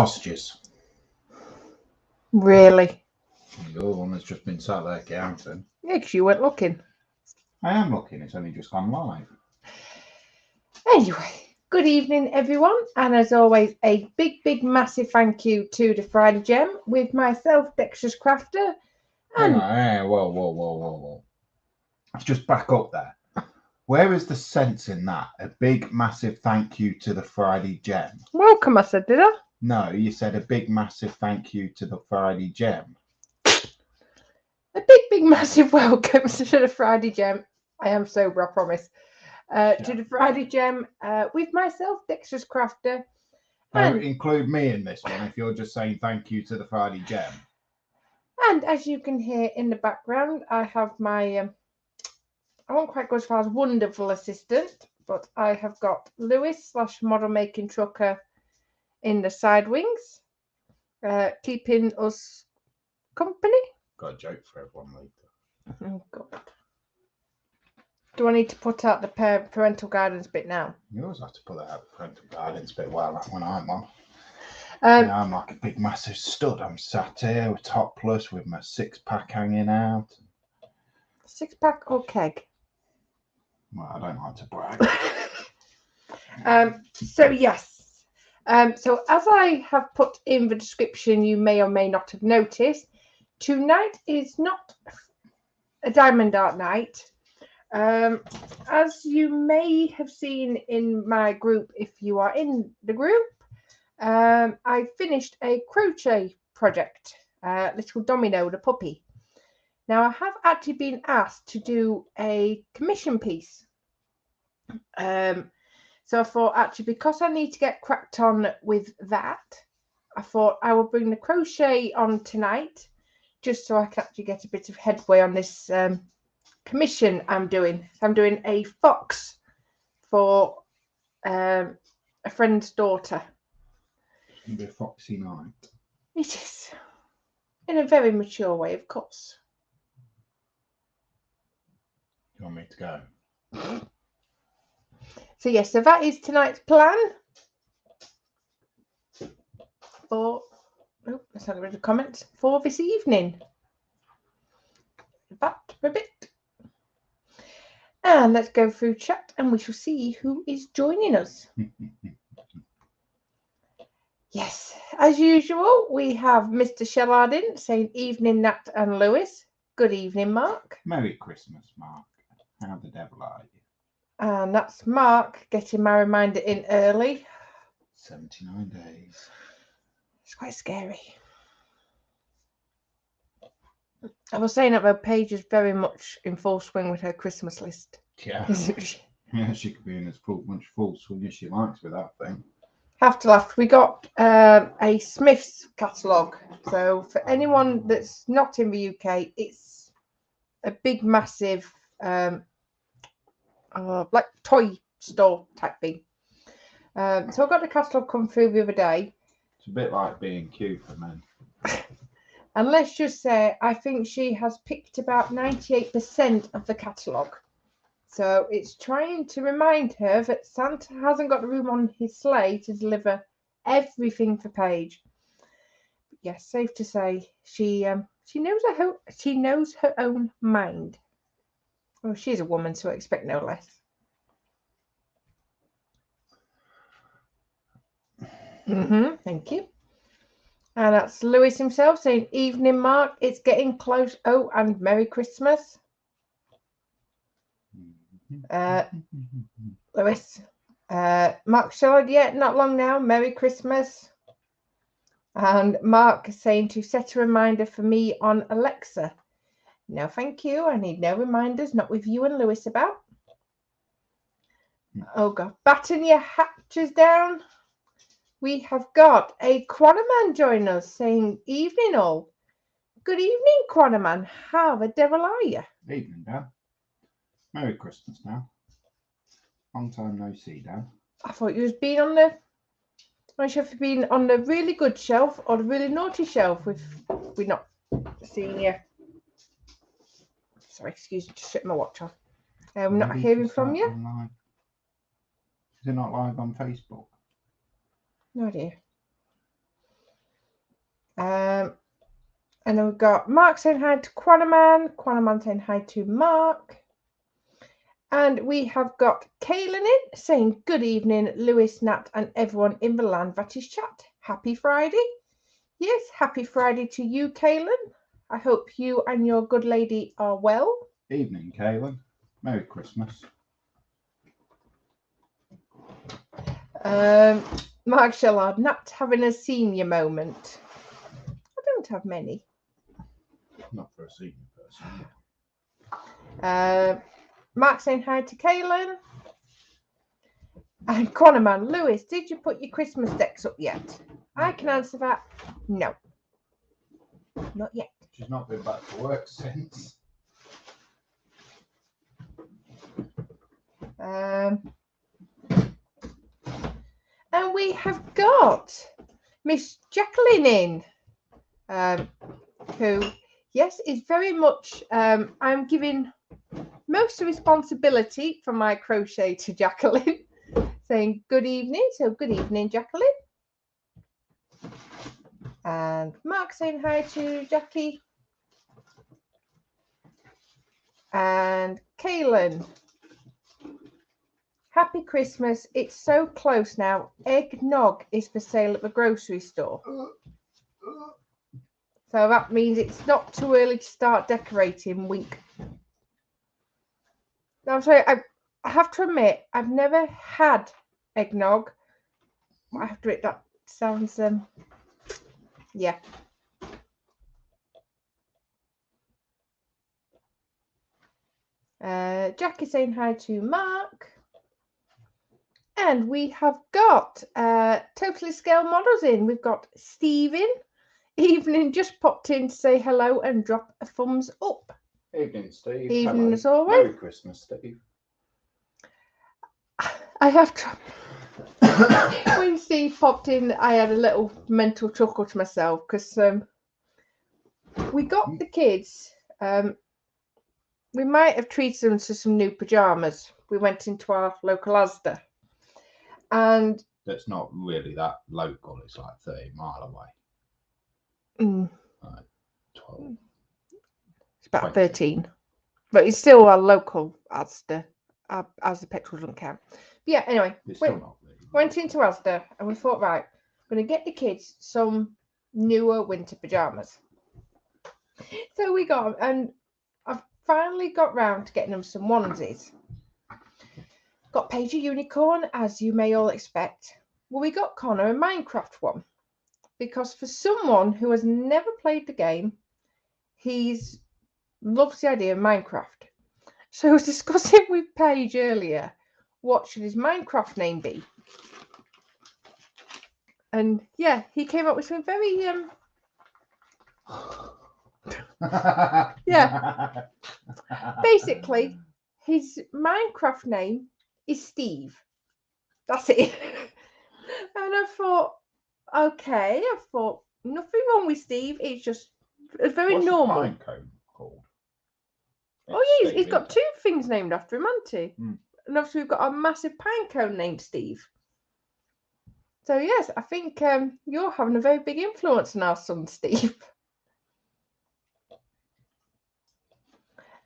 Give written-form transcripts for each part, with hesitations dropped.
sausages. Really? Your one has just been sat there counting. Yeah, because you weren't looking. I am looking, it's only just gone live. Anyway, good evening, everyone. And as always, a big, massive thank you to the Friday Gem with myself, Dexterous Crafter. Hang on, whoa. Let's just back up there. Where is the sense in that? A big, massive thank you to the Friday Gem. Welcome, I said, did I? No, you said a big, massive thank you to the Friday Gem. A big, massive welcome to the Friday Gem. I am sober, I promise. To the Friday Gem with myself, Dexterous Crafter. And include me in this one if you're just saying thank you to the Friday Gem. And as you can hear in the background, I have my, I won't quite go as far as wonderful assistant, but I have got Lewis / Modelmaking Trucker in the side wings, keeping us company. Got a joke for everyone later. Oh, God. Do I need to put out the parental guidance bit now? You always have to put that out the parental guidance bit when I'm on. I'm like a big, massive stud. I'm sat here with topless with my 6-pack hanging out. 6-pack or keg? Well, I don't like to brag. So, yes. So, as I have put in the description, you may or may not have noticed, tonight is not a diamond art night. As you may have seen in my group, if you are in the group, I finished a crochet project, Little Domino, the puppy. Now, I have actually been asked to do a commission piece. So I thought, actually, because I need to get cracked on with that, I thought I will bring the crochet on tonight, just so I can actually get a bit of headway on this commission I'm doing. So I'm doing a fox for a friend's daughter. It's going to be a foxy night. It is. In a very mature way, of course. You want me to go? So yes, so that is tonight's plan. For let's have a bit of comments for this evening. That for a bit. And let's go through chat and we shall see who is joining us. Yes, as usual, we have Mr. Shellardin saying evening, Nat and Lewis. Good evening, Mark. Merry Christmas, Mark. How the devil are you? And that's Mark getting my reminder in early. 79 days. It's quite scary. I was saying that Paige is very much in full swing with her Christmas list. Yeah. Yeah, she could be in as much full swing as she likes with that thing. Have to laugh. We got a Smith's catalogue. So for anyone that's not in the UK, it's a big, massive, like toy store type thing. So I got the catalogue come through the other day. It's a bit like B&Q for men. And let's just say, I think she has picked about 98% of the catalogue. So it's trying to remind her that Santa hasn't got the room on his sleigh to deliver everything for Paige. But yes, safe to say, she knows her own mind. Well, she's a woman, so I expect no less. Thank you. And that's Lewis himself saying, evening, Mark. It's getting close. Oh, and Merry Christmas. Lewis. Mark Shard, yeah, not long now. Merry Christmas. And Mark saying to set a reminder for me on Alexa. No, thank you. I need no reminders, not with you and Lewis about. Oh, God. Batten your hatches down. We have got a Quanaman join us saying, evening all. Good evening, Quanaman. How the devil are you? Evening, Dan. Merry Christmas now. Long time no see, Dan. I thought you was being on the... I'm not sure if you've been on the really good shelf or the really naughty shelf. We're not seeing you. Sorry, excuse me, just strip my watch off. We're not hearing from you. Is it not live on Facebook? No idea. And then we've got Mark saying hi to Quanaman, Quanaman saying hi to Mark. And we have got Kaylin in saying good evening, Lewis, Nat, and everyone in the land that is chat. Happy Friday. Yes, happy Friday to you, Kaylin. I hope you and your good lady are well. Evening, Kaylin. Merry Christmas. Mark Shellard, Nat having a senior moment. I don't have many. Not for a senior person. Mark saying hi to Kaylin. And Quanaman, Lewis, did you put your Christmas decks up yet? I can answer that. No. Not yet. She's not been back to work since. And we have got Miss Jacqueline in, who, yes, is very much, I'm giving most of responsibility for my crochet to Jacqueline, saying good evening. So good evening, Jacqueline. And Mark saying hi to Jackie. And Kaylin. Happy Christmas. It's so close now. Eggnog is for sale at the grocery store. So that means it's not too early to start decorating. Wink. Now, I'm sorry, I have to admit, I've never had eggnog. I have to admit, that sounds, yeah. Jack is saying hi to Mark. And we have got Totally Scale Models in. We've got Stephen. Evening, just popped in to say hello and drop a thumbs up. Evening, Steve. Evening, hello. as always. Merry Christmas, Steve. I have to. When Steve popped in, I had a little mental chuckle to myself because we got the kids. We might have treated them to some new pajamas. We went into our local Asda. And that's not really that local. It's like 30 miles away. 12. It's about 20. 13. But it's still our local Asda. Asda petrol doesn't count. But yeah, anyway. Went into Asda and we thought, right, we're going to get the kids some newer winter pajamas. So we got them, and I've finally got round to getting them some onesies. Got Paige a unicorn, as you may all expect. Well, we got Connor a Minecraft one because for someone who has never played the game, he loves the idea of Minecraft. So I was discussing with Paige earlier, what should his Minecraft name be? And yeah, he came up with something very yeah. Basically, his Minecraft name is Steve. That's it. And I thought, okay, nothing wrong with Steve. It's just very normal. What's the pinecone called? Oh yeah, he's got two things named after him, hasn't he? Mm. And obviously we've got a massive pinecone named Steve. So yes, I think you're having a very big influence on our son, Steve.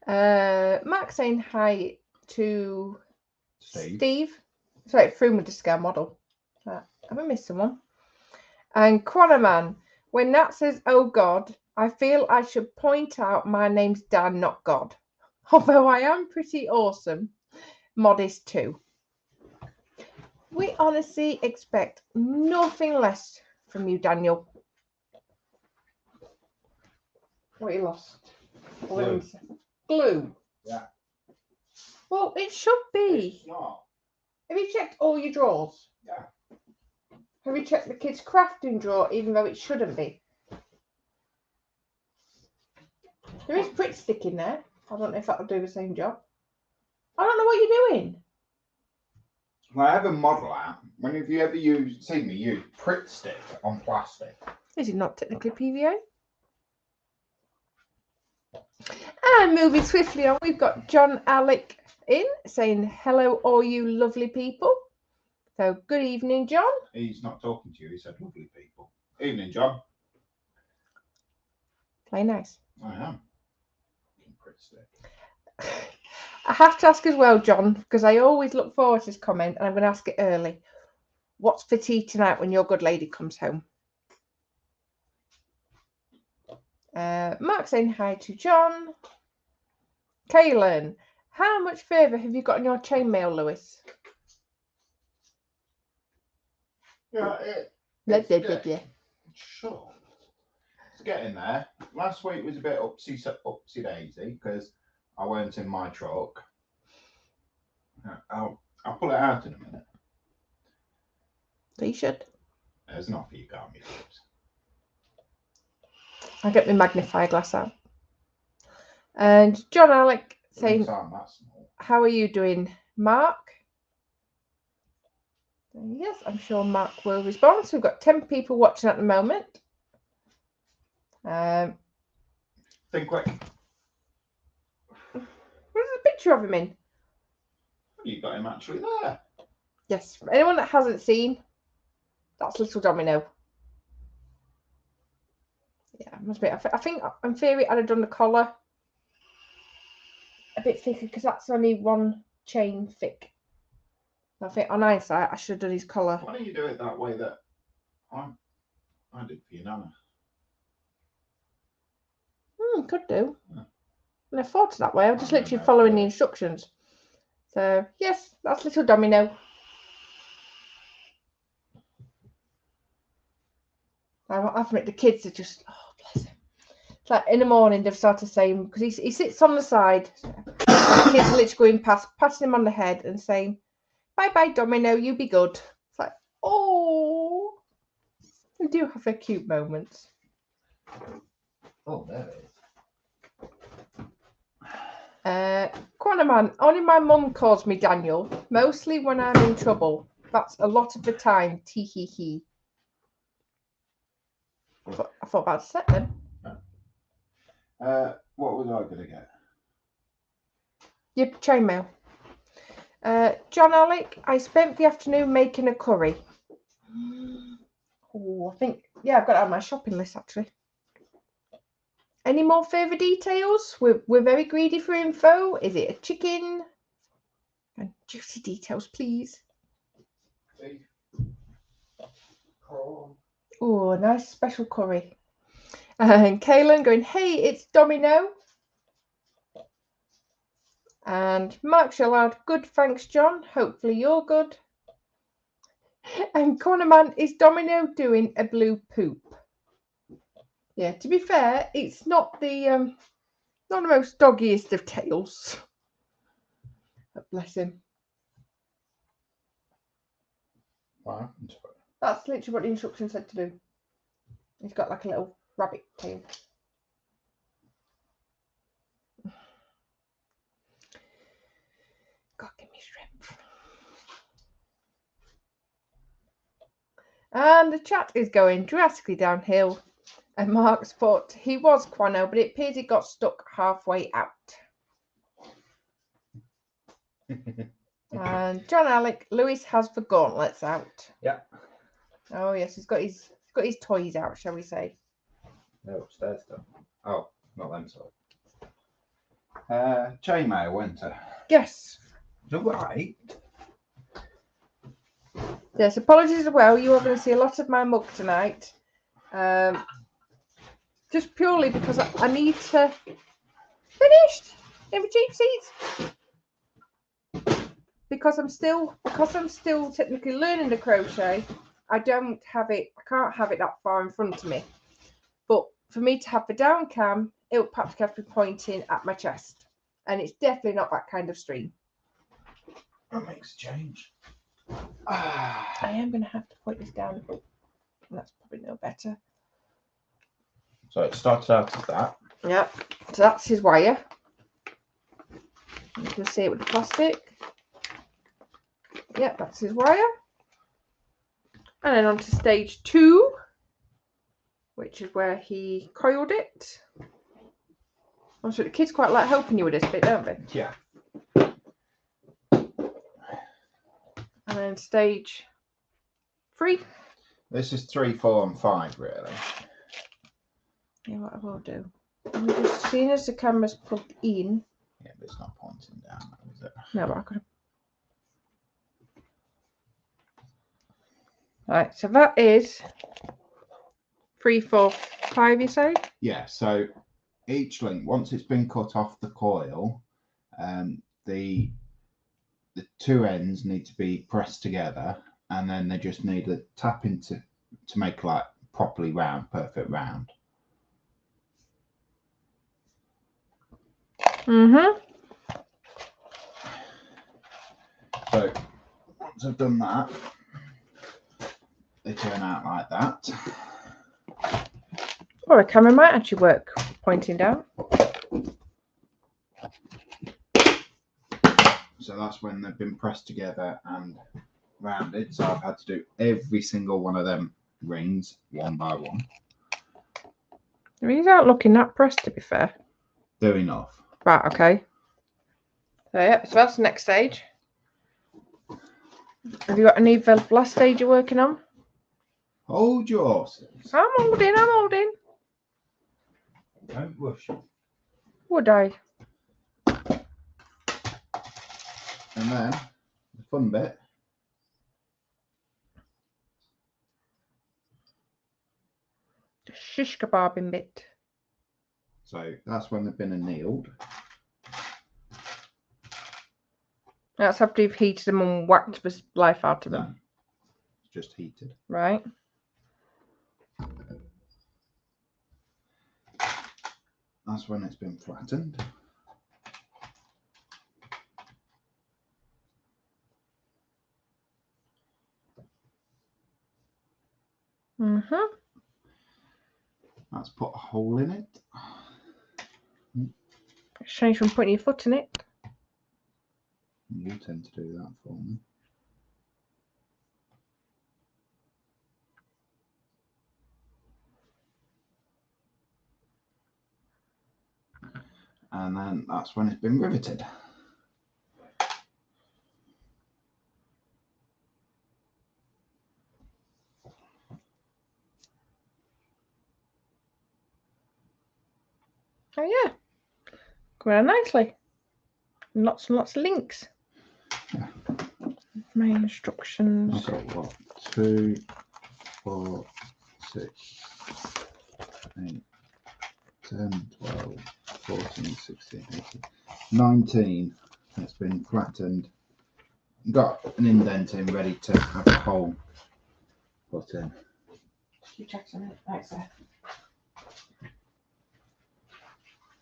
Mark saying hi to Steve. Sorry, through with the scale model. Have I missed someone? And Quanaman, when Nat says, oh God, I feel I should point out my name's Dan, not God. Although I am pretty awesome. Modest too. We honestly expect nothing less from you, Daniel. What you lost? Glue. Yeah. Well, it should be. It's not. Have you checked all your drawers? Yeah. Have you checked the kids' crafting drawer, even though it shouldn't be? There is Pritt stick in there. I don't know if that'll do the same job. I don't know what you're doing. Well, I have a model out. When have you ever seen me use Pritt stick on plastic? Is it not technically PVA? And moving swiftly on, we've got John Alec in saying hello, all you lovely people. So good evening, John. He's not talking to you. He said lovely people. Evening, John. Play nice. I am. Pretty stick. I have to ask as well, John, because I always look forward to this comment, and I'm going to ask it early. What's for tea tonight when your good lady comes home? Mark saying hi to John. Kaylin, how much further have you got on your chainmail, Lewis? Yeah, sure. It's getting there. Last week was a bit upsy daisy because I weren't in my truck. I'll pull it out in a minute. So you should. There's enough for you, can't you? I'll get my magnifying glass out. And John Alec saying, how are you doing, Mark? Yes, I'm sure Mark will respond. So we've got 10 people watching at the moment. Think quick. Where's the picture of him in? You got him actually there. Yes. For anyone that hasn't seen, that's Little Domino. Yeah, must be. I think in theory I'd have done the collar a bit thicker because that's only one chain thick. I think on hindsight I should have done his collar. Why don't you do it that way that I did for your nana? Could do. Yeah. And I thought it that way. I'm just literally following the instructions. So yes, that's Little Domino. I have to admit, the kids are just, oh bless him. It's like in the morning they've started saying, because he sits on the side, the kids are literally going past, patting him on the head and saying, bye bye Domino, you be good. It's like, oh, we do have their cute moments. Oh, there it is. Quanaman, only my mum calls me Daniel, mostly when I'm in trouble. That's a lot of the time. Tee hee hee. I thought about a set then. What was I going to get? Your chainmail. John Alec, I spent the afternoon making a curry. Oh, I think, yeah, I've got it on my shopping list actually. Any more further details? We're very greedy for info. Is it a chicken? And juicy details, please. Oh, a nice special curry. And Kaylin going, hey, it's Domino. And Mark Shallard, good, thanks, John. Hopefully you're good. And Cornerman, is Domino doing a blue poop? Yeah, to be fair, it's not the most doggiest of tails. But bless him. What happened to it? That's literally what the instructions said to do. He's got like a little rabbit tail. God, give me strength. And the chat is going drastically downhill. And Mark's put, he was Quano, but it appears he got stuck halfway out. And John Alec, Lewis has the gauntlets out. Yeah. Oh yes, he's got his toys out, shall we say? No, upstairs still. Oh, not them so. Chainmail winter. Yes. Right. Yes, apologies as well. You are going to see a lot of my mug tonight. Just purely because I need to finished in the cheap seats. Because I'm still technically learning the crochet, I can't have it that far in front of me. But for me to have the down cam, it would perhaps have to be pointing at my chest. And it's definitely not that kind of stream. That makes a change. I am going to have to point this down. Oh, that's probably no better. So it started out as that. Yeah, so that's his wire. You can see it with the plastic. Yeah, that's his wire. And then on to stage 2, which is where he coiled it. Also, the kids quite like helping you with this bit, don't they? Yeah. And then stage 3. This is 3, 4, and 5, really. Yeah, what I will do. I'm just seeing as the camera's plugged in. Yeah, but it's not pointing down, is it? No, but I could have. Right, so that is 3, 4, 5, you say? Yeah, so each link, once it's been cut off the coil, the two ends need to be pressed together, and then they just need a tap into to make like properly round, perfect round. Mm-hmm. So once I've done that, they turn out like that. Or a camera might actually work pointing down. So that's when they've been pressed together and rounded. So I've had to do every single one of them rings one by one. These aren't looking that pressed, to be fair. They're enough. Right, okay. So yeah, so that's the next stage. Have you got any the last stage you're working on? Hold your horses. I'm holding. Don't rush it. Would I? And then the fun bit. The shish kebabbing bit. So that's when they've been annealed. That's after you've heated them and whacked the life out of them. No, it's just heated. Right. That's when it's been flattened. Mm-hmm. That's put a hole in it. Change from putting your foot in it. You tend to do that for me. And then that's when it's been riveted. Oh yeah. Coming out nicely. Lots and lots of links. Yeah. My instructions. I've got what? 2, 4, 6, 8, 10, 12, 14, 16, 18, 19. It's been flattened. Got an indent in ready to have a hole put in. You check on it. Right, sir.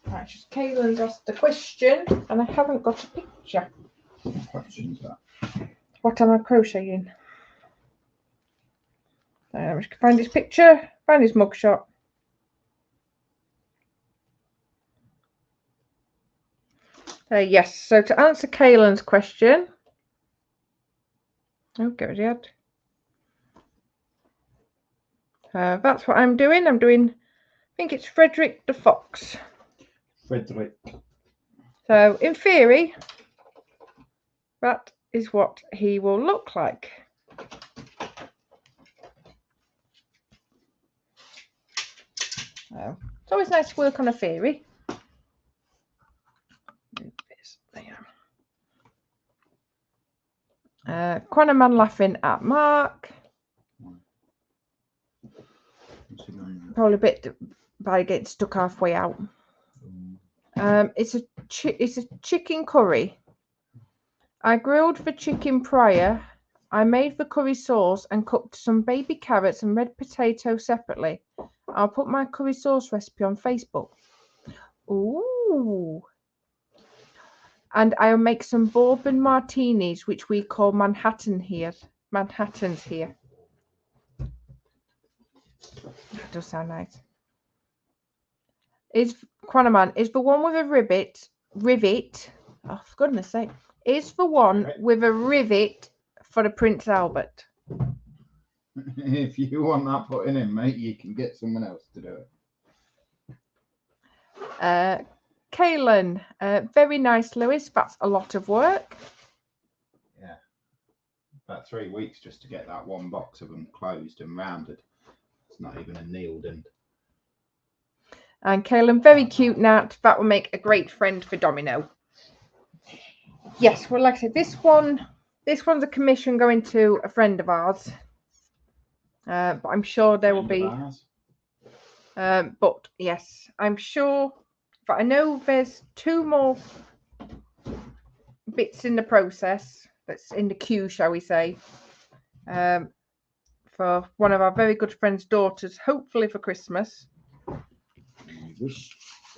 Right, just Kaylin's asked the question, and I haven't got a picture. What question's that? What am I crocheting? We can find his picture, find his mugshot. Yes, so to answer Kaylin's question. Oh, get rid of it. That's what I'm doing. I think it's Frederick the Fox. Frederick. So, in theory, that is what he will look like. So, it's always nice to work on a theory. Quanaman laughing at Mark. Probably a bit by getting stuck halfway out. It's a chicken curry. I grilled the chicken prior. I made the curry sauce and cooked some baby carrots and red potato separately. I'll put my curry sauce recipe on Facebook. Ooh. And I'll make some bourbon martinis, which we call Manhattans here. That does sound nice. Quanaman is the one with a rivet. Oh, for goodness sake. Is the one with a rivet for the Prince Albert. If you want that put in, mate, you can get someone else to do it. Kaylin, very nice, Lewis. That's a lot of work. Yeah. About 3 weeks just to get that one box of them closed and rounded. It's not even annealed end. And Kaelin, very cute, Nat. That will make a great friend for Domino. Yes, well, like I said, this one's a commission going to a friend of ours. But I'm sure there will be. But yes, I'm sure. But I know there's 2 more bits in the process. That's in the queue, shall we say? For one of our very good friend's daughters, hopefully for Christmas.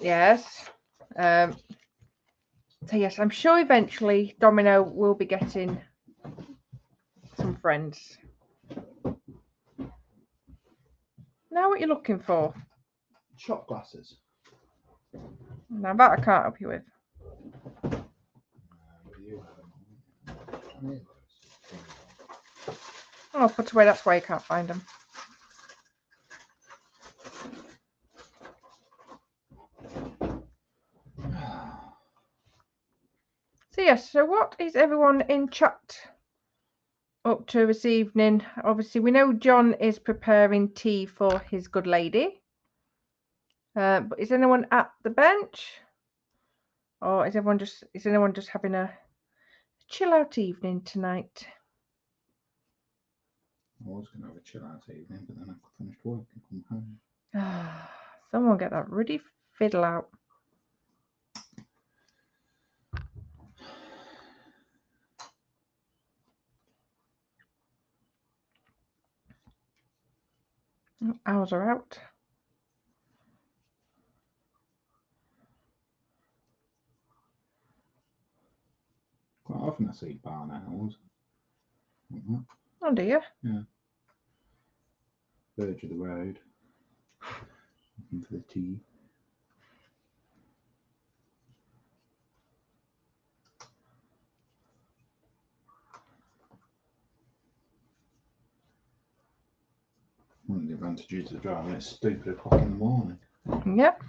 Yes. So yes, I'm sure eventually Domino will be getting some friends. Now what you're looking for? Shot glasses. Now that I can't help you with. Oh, put away, that's why you can't find them. So yes, so what is everyone in chat up to this evening? Obviously, we know John is preparing tea for his good lady. But is anyone at the bench? Or is anyone just having a chill out evening tonight? I was going to have a chill out evening, but then I finished work and come home. Someone get that ruddy fiddle out. Ours are out. Quite often I see barn owls. Oh dear. Yeah. Verge of the road. Looking for the tea. One of the advantages of driving at stupid o'clock in the morning. Yep.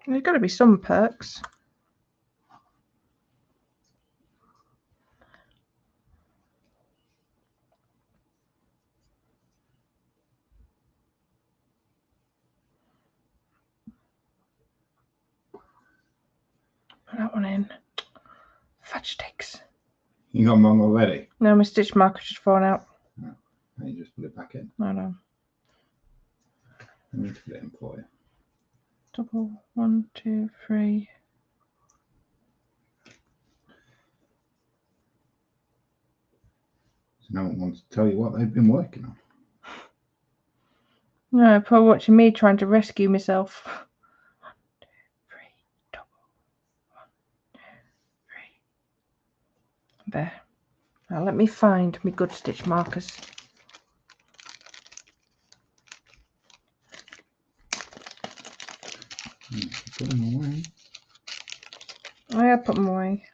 There's got to be some perks. Put that one in. Fudge sticks. You got them wrong already? No, my stitch marker's just fallen out. No. You just put it back in. No. I need to put it in for you. Double 1, 2, 3. So no one wants to tell you what they've been working on. No, probably watching me trying to rescue myself. 1, 2, 3, double 1, 2, 3. There. Now let me find my good stitch markers. Put them away. I have put them away.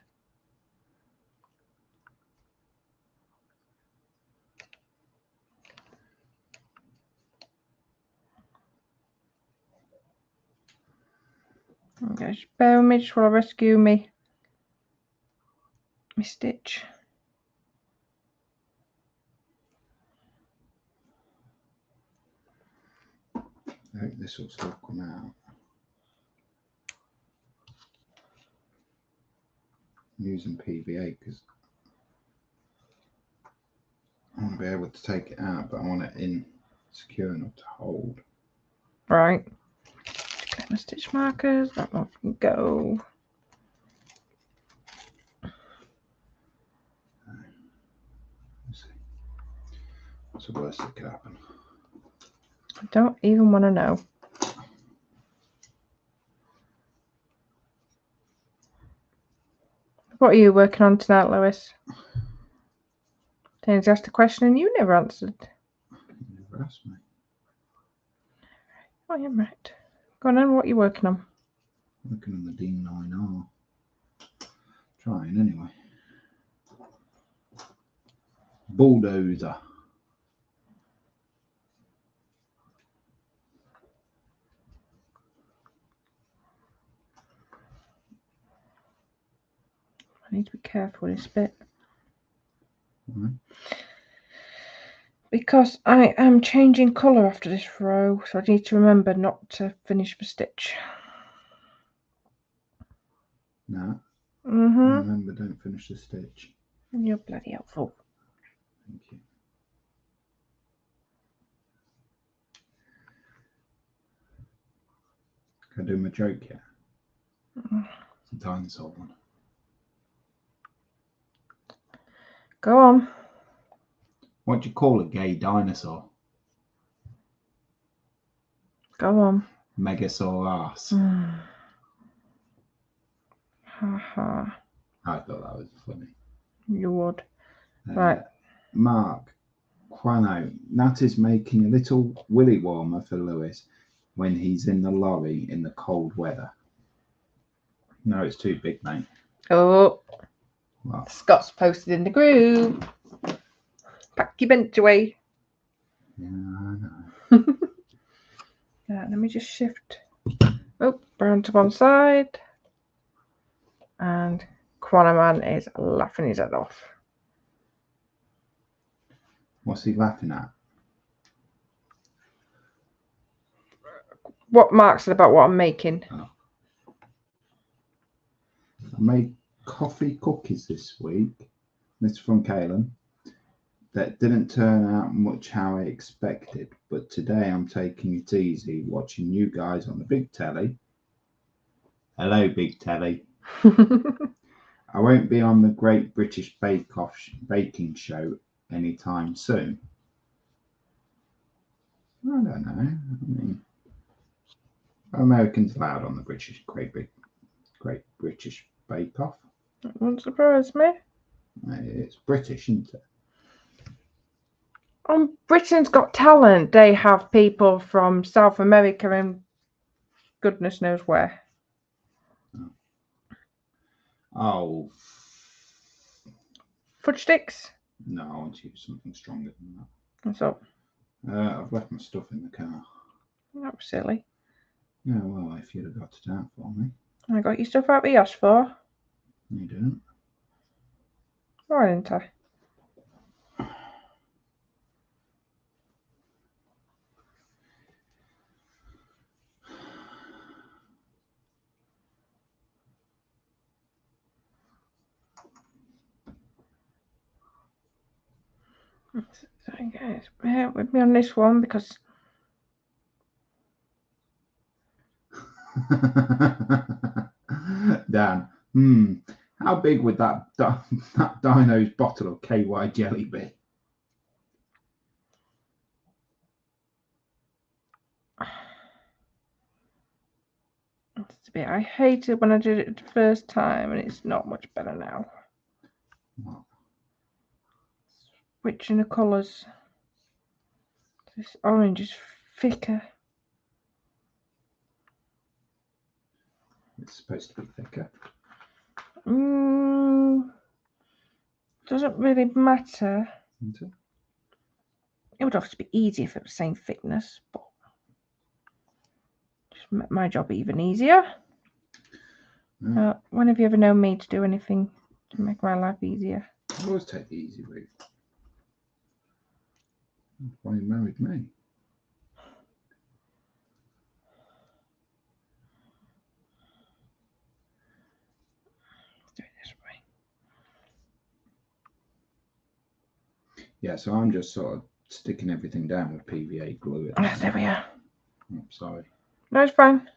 Okay, just bear with me just while I rescue me stitch. I hope this will still come out. I'm using PVA because I want to be able to take it out, but I want it in secure enough to hold. Right. Get my stitch markers. That one can go. Let's see. What's the worst that could happen? I don't even want to know. What are you working on tonight, Lois? Danny's asked a question and you never answered. You never asked me. Oh, yeah, right. Go on then, what are you working on? Working on the D9R. Trying anyway. Bulldozer. I need to be careful with this bit. Right. because I am changing colour after this row, so I need to remember not to finish the stitch. No. Mm-hmm. Remember, don't finish the stitch. You're bloody helpful. Thank you. Can I do my joke yet? It's a dinosaur one. Go on. What do you call a gay dinosaur? Go on. Megasaurus. Haha. I thought that was funny. You would. Right. Mark Quano. Nat is making a little willy warmer for Lewis when he's in the lorry in the cold weather. No, it's too big, mate. Oh. What? Scott's posted in the group. Pack your bench away. Yeah, I know. Let me just shift. Oh, brown to one side. And Quanaman is laughing his head off. What's he laughing at? What Mark said about what I'm making. Oh. I made coffee cookies this week. This is from Kaylin. That didn't turn out much how I expected, but today I'm taking it easy, watching you guys on the big telly. Hello, big telly. I won't be on the Great British Bake Off baking show anytime soon. I don't know. I mean, are Americans allowed on the Great British Bake Off? That won't surprise me. It's British, isn't it? On Britain's Got Talent, they have people from South America and goodness knows where. Oh. Fudge sticks? No, I want to use something stronger than that. What's up? I've left my stuff in the car. That was silly. Yeah, well, if you'd have got it out for me. I got your stuff out the yacht for. You didn't. Why didn't I? Sorry guys, bear with me on this one because Dan, how big would that Dino's bottle of KY jelly be? it's a bit. I hated when I did it the first time, and it's not much better now. What? Switching the colours. This orange is thicker. It's supposed to be thicker. Doesn't really matter. Isn't it? It would obviously be easier if it was the same thickness, but just make my job even easier. Yeah. When have you ever known me to do anything to make my life easier? I always take the easy route. That's why you married me. Let's do it this way. Yeah, so I'm just sort of sticking everything down with PVA glue. There we are. Oh, sorry. No, it's fine.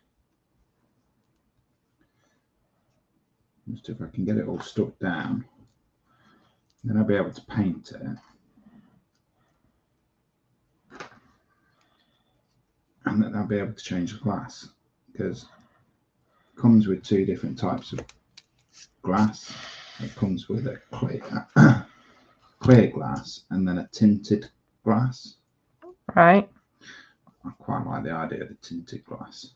Just if I can get it all stuck down, then I'll be able to paint it. And then I'll be able to change the glass, because it comes with two different types of glass. It comes with a clear glass and then a tinted glass. Right. I quite like the idea of the tinted glass.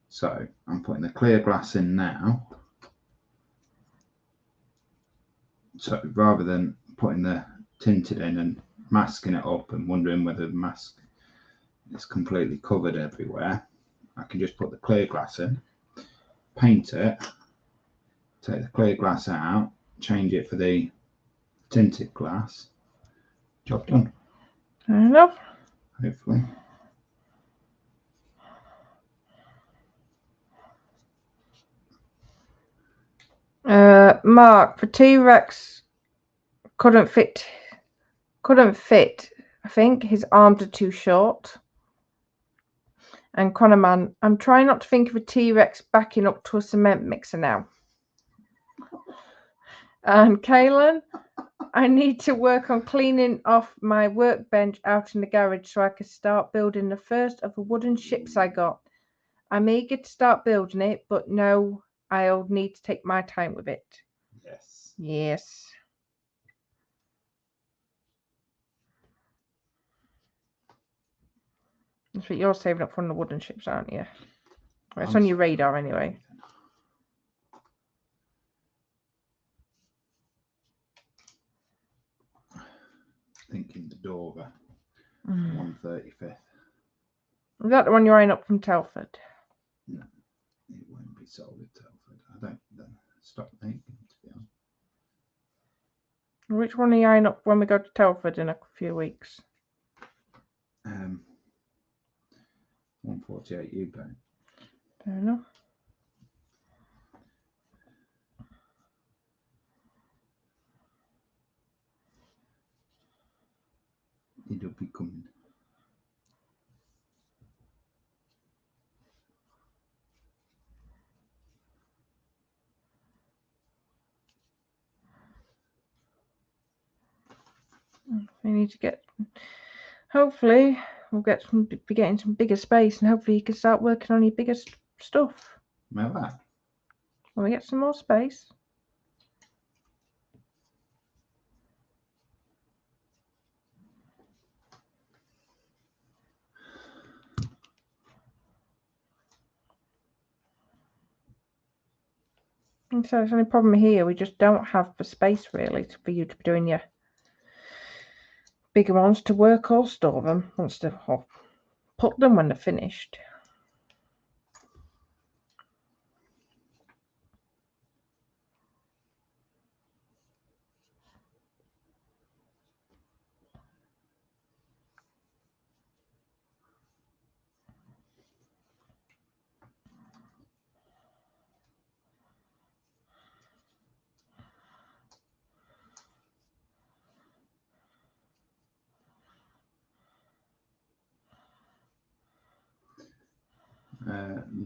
So I'm putting the clear glass in now. So rather than putting the tinted in and masking it up and wondering whether the mask is completely covered everywhere, I can just put the clear glass in, paint it, take the clear glass out, change it for the tinted glass, job done. Fair enough. Hopefully. Mark, the T-Rex couldn't fit. I think his arms are too short. And Connorman, I'm trying not to think of a T-Rex backing up to a cement mixer now. And Kaylin, I need to work on cleaning off my workbench out in the garage so I can start building the first of the wooden ships I got. I'm eager to start building it, but no, I'll need to take my time with it. Yes. Yes. That's what you're saving up from the wooden ships, aren't you? Well, it's on your radar anyway. Thinking to Dover, 135th. Is that the one you're eyeing up from Telford? No, it won't be sold at Telford. I don't stop thinking, to be honest. Which one are you eyeing up when we go to Telford in a few weeks? 148 U-boat. Fair enough. It'll be coming. We need to get. Hopefully, we'll be getting some bigger space, and hopefully, you can start working on your bigger stuff. Now that. When we get some more space. And so there's only problem here. We just don't have the space really for you to be doing your bigger ones to work or store them or put them when they're finished.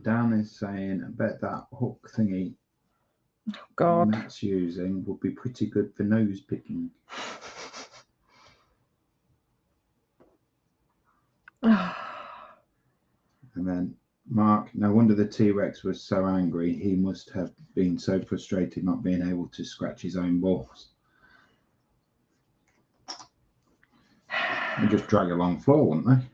Dan is saying, I bet that hook thingy Matt's using would be pretty good for nose picking. And then Mark, no wonder the T-Rex was so angry. He must have been so frustrated not being able to scratch his own balls. They just drag along the floor, wouldn't they?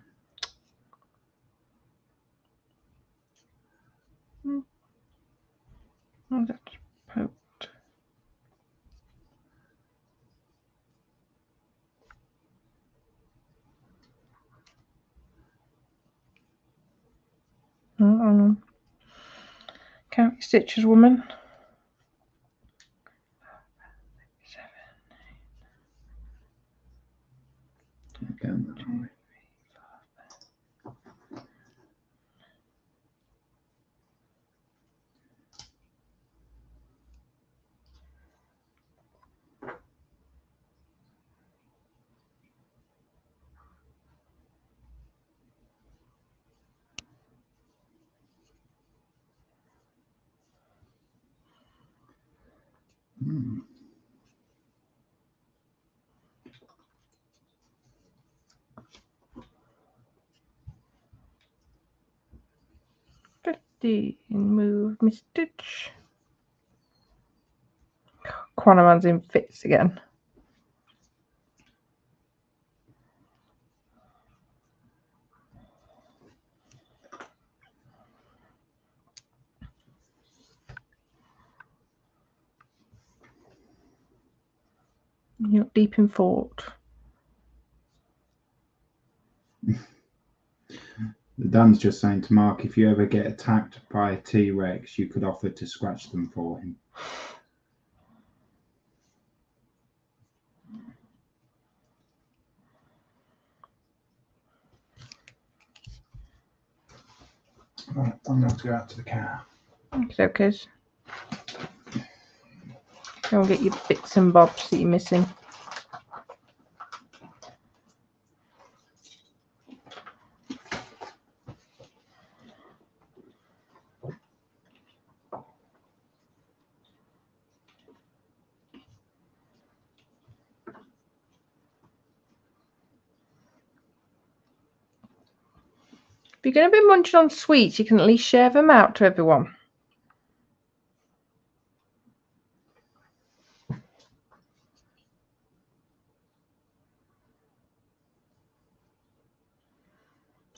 Oh, that's poked. Count your stitches, woman. 7, 8. Okay. Move my stitch. Quanaman's in fits again. You're deep in thought. Dan's just saying to Mark, if you ever get attacked by a T-Rex, you could offer to scratch them for him. Right, I'm going to have to go out to the car. Okay. Go and get your bits and bobs that you're missing. If you're going to be munching on sweets, you can at least share them out to everyone.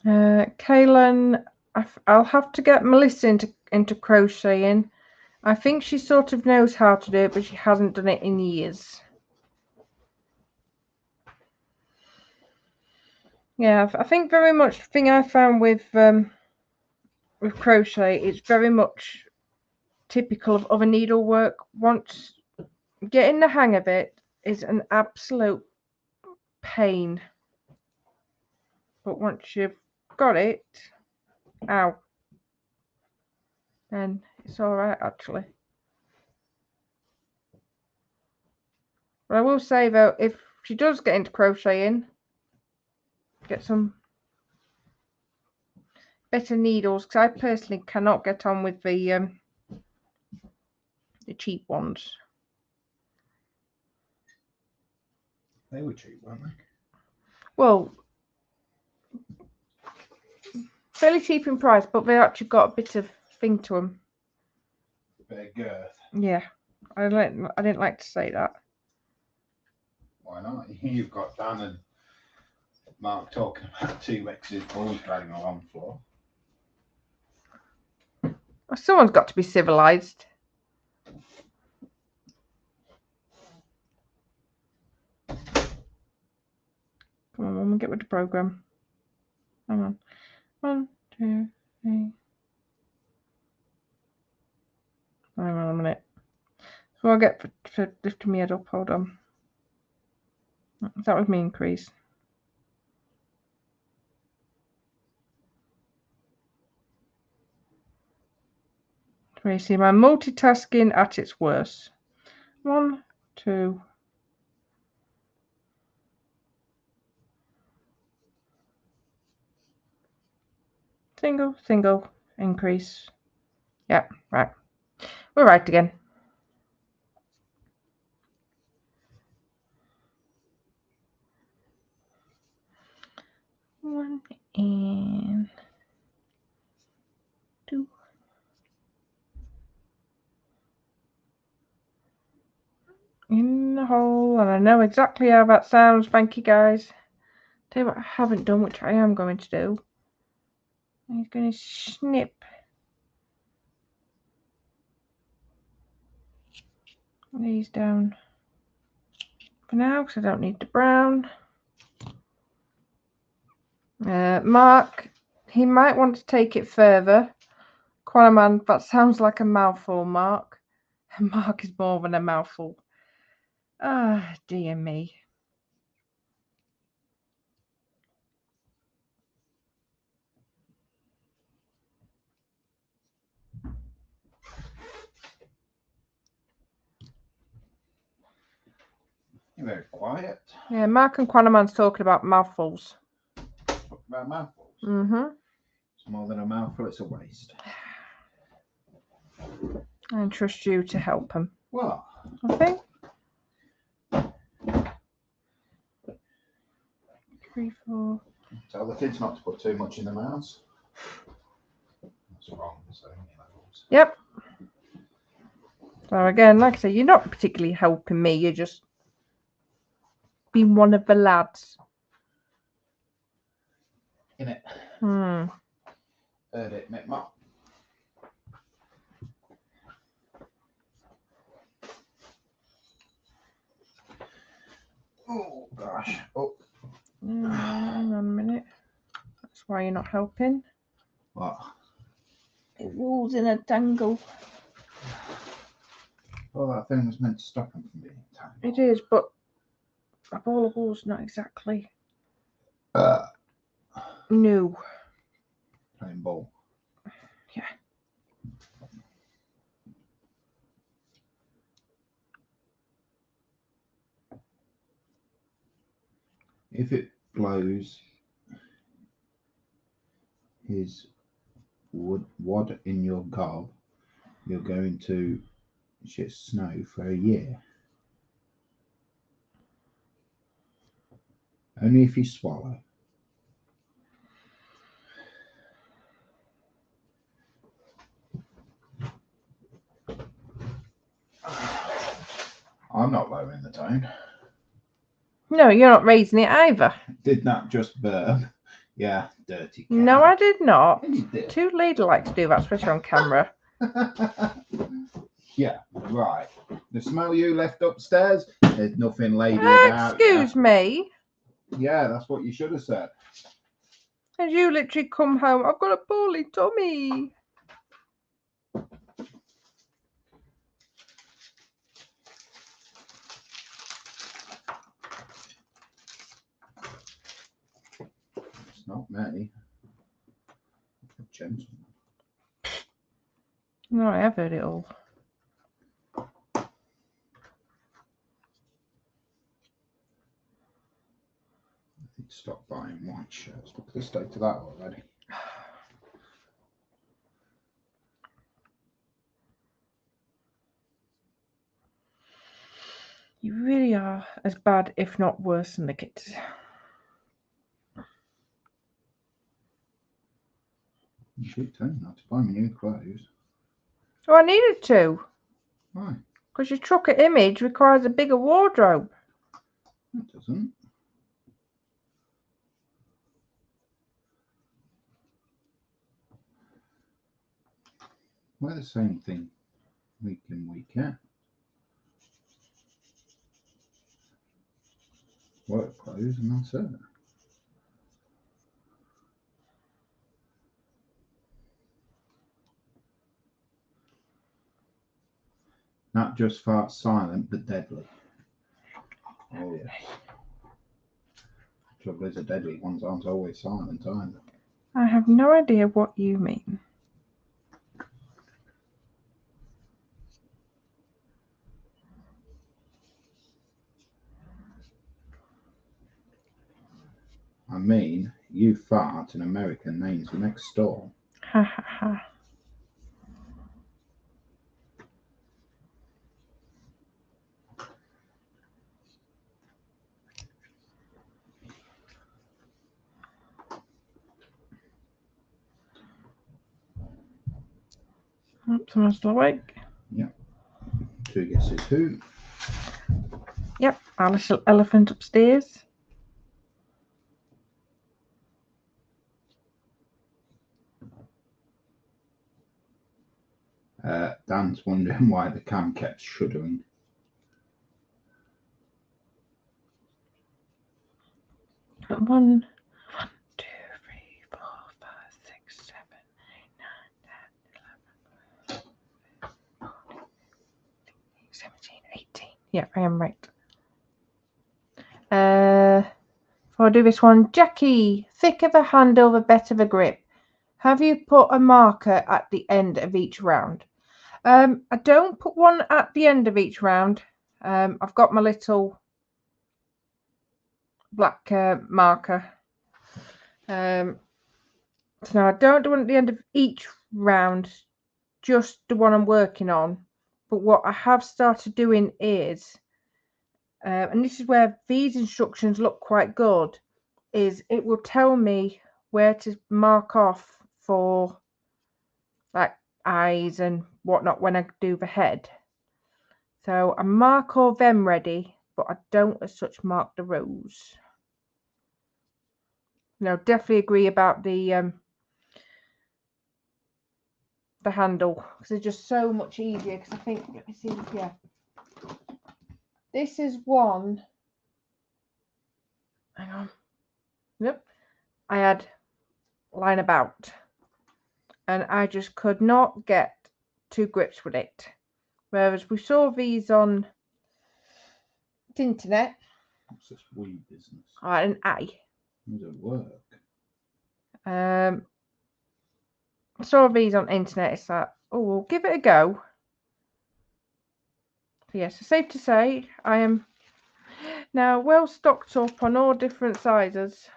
Kaylin, I'll have to get Melissa into crocheting. I think she sort of knows how to do it, but she hasn't done it in years. Yeah, I think very much the thing I found with crochet, it's very much typical of other needlework. Once getting the hang of it is an absolute pain, but once you've got it, ow, then it's all right actually. But I will say though, if she does get into crocheting, get some better needles, because I personally cannot get on with the cheap ones. They were cheap, weren't they? Well, fairly cheap in price, but they actually got a bit of thing to them. A bit of girth. Yeah, I didn't like to say that. Why not? You've got Dan and Mark talking about T-Rex's balls dragging along the floor. Well, someone's got to be civilized. Come on, woman, get with the program. Hang on. 1, 2, 3. Hang on a minute. So I'll get for lifting my head up. Hold on. That was me increase. So you see my multitasking at its worst. 1, 2. Single, increase. Yep, right. We're right again. One and 2. In the hole, and I know exactly how that sounds. Thank you, guys. Tell you what I haven't done, which I am going to do. I'm going to snip these down for now because I don't need the brown. Mark, he might want to take it further. Quanaman, that sounds like a mouthful, Mark. Mark is more than a mouthful. Ah, dear me. You're very quiet. Yeah, Mark and Quanaman's talking about mouthfuls. Talking about mouthfuls. Mm-hmm. It's more than a mouthful, it's a waste. I trust you to help him. What? Okay. 3, 4. Tell the kids not to put too much in their mouths. That's wrong. So many levels. Yep. So again, like I say, you're not particularly helping me. You're just being one of the lads. Innit? Heard it, Mick Mop. Oh gosh. Oh. Hang on a minute. That's why you're not helping. What? It rolls in a tangle. Well, that thing was meant to stop him from being tangled. It is, but a ball of wool's not exactly new. Plain ball. if it blows his wad in your gob, you're going to shit snow for a year. Only if you swallow. I'm not lowering the tone. No, you're not raising it either. Did that just burn? Yeah, dirty cat. No, I did not. You did. Too ladylike to do that, especially on camera. Yeah, right. The smell you left upstairs, there's nothing lady about. Excuse me. Yeah, that's what you should have said. And you literally come home, I've got a poorly tummy. It's not me. A gentleman. No, I have heard it all. I need to stop buying white shirts. Look at the state of that already. You really are as bad, if not worse, than the kids. You keep telling me not to buy me new clothes. Oh, I needed to. Why? Because your trucker image requires a bigger wardrobe. It doesn't. Wear the same thing week in, week out. Work clothes and that's it. Not just fart silent, but deadly. Oh yes. Trouble is, the deadly ones aren't always silent either. I have no idea what you mean. I mean, you fart and American names the next door. Ha ha ha. Oops, someone's still awake. Yep. Two guesses who? Yep, our little elephant upstairs. Dan's wondering why the cam kept shuddering. One, 2, 3, 4, 5, 6, 7, 8, 9, 10, 11, 17, 18. Yeah, I am right. I'll do this one. Jackie, thick of a handle, the better the grip. Have you put a marker at the end of each round? I don't put one at the end of each round. I've got my little black marker. So now I don't do one at the end of each round, just the one I'm working on. But what I have started doing is, and this is where these instructions look quite good, is it will tell me where to mark off for like eyes and whatnot when I do the head. So I mark all them ready, but I don't as such mark the rows. No, definitely agree about the handle, because it's just so much easier. Because I think, let me see, yeah, this is one. Hang on. Yep, I had line about, and I just could not get to grips with it. Whereas we saw these on the internet. What's this weed business? An eye. Does it work? I saw these on internet. It's like, oh, we'll give it a go. So yes, yeah, so safe to say I am Now, well stocked up on all different sizes.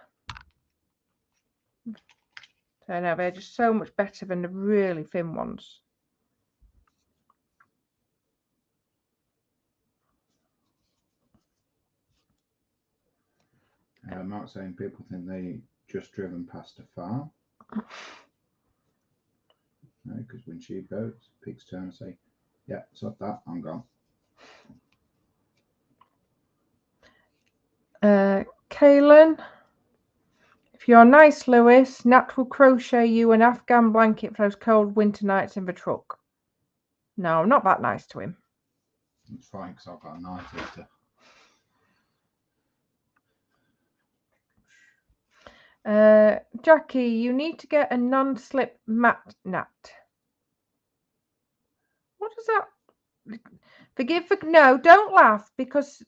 So now they're just so much better than the really thin ones. Mark's saying people think they just driven past a farm. No, because when she goes, pigs turn and say, yeah, stop that, I'm gone. Kaylin, if you're nice, Lewis, Nat will crochet you an Afghan blanket for those cold winter nights in the truck. No, I'm not that nice to him. It's fine because I've got a knife later. Jackie, you need to get a non-slip mat, Nat. What does that? No, don't laugh, because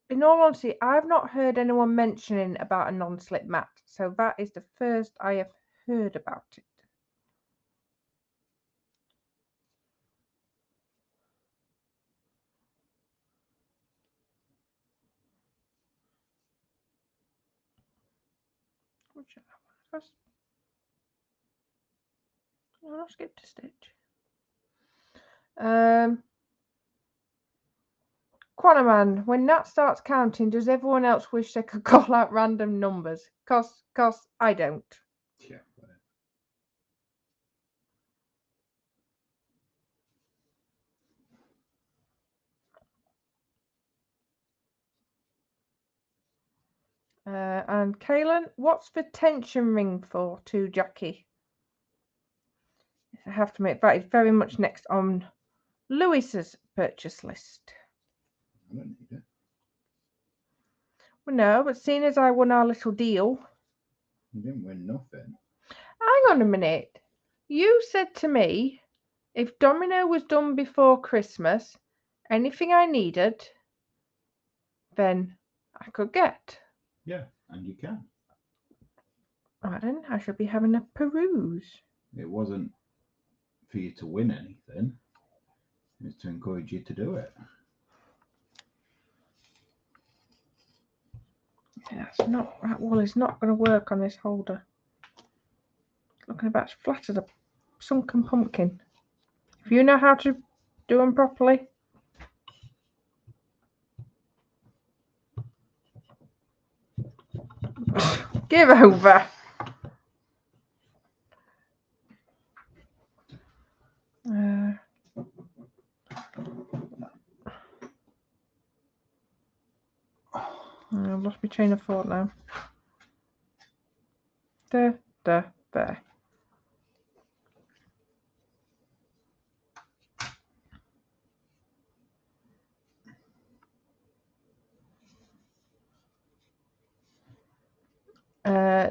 in all honesty, I've not heard anyone mentioning about a non-slip mat. So that is the first I have heard about it. I skipped a stitch. Quanaman, when Nat starts counting, does everyone else wish they could call out random numbers? Cause I don't. Yeah. And Kaylin, what's the tension ring for to Jackie? I have to admit, that is very much next on Lewis's purchase list. I don't need it. Well, no, but seeing as I won our little deal. You didn't win nothing. Hang on a minute. You said to me, if Domino was done before Christmas, anything I needed, then I could get. Yeah, and you can. I don't know. I should be having a peruse. It wasn't for you to win anything. It was to encourage you to do it. Yeah, that wool is not going to work on this holder. It's looking about as flat as a sunken pumpkin. If you know how to do them properly. Give over. I've lost my train of thought now. There.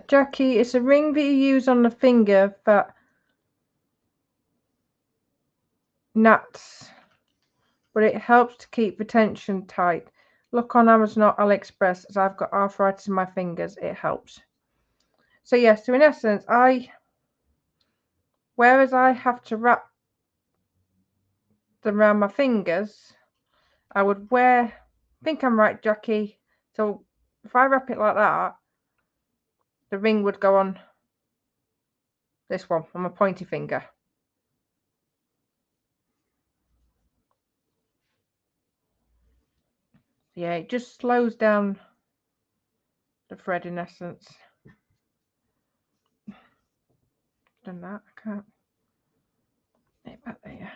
Jackie, it's a ring that you use on the finger that Nat's, but it helps to keep the tension tight. Look on Amazon or AliExpress, as I've got arthritis in my fingers. It helps. So yes, so in essence, whereas I have to wrap them around my fingers, I would I think I'm right, Jackie. So if I wrap it like that, the ring would go on this one, on my pointy finger. Yeah, it just slows down the thread in essence. Done that, I can't. Get back there.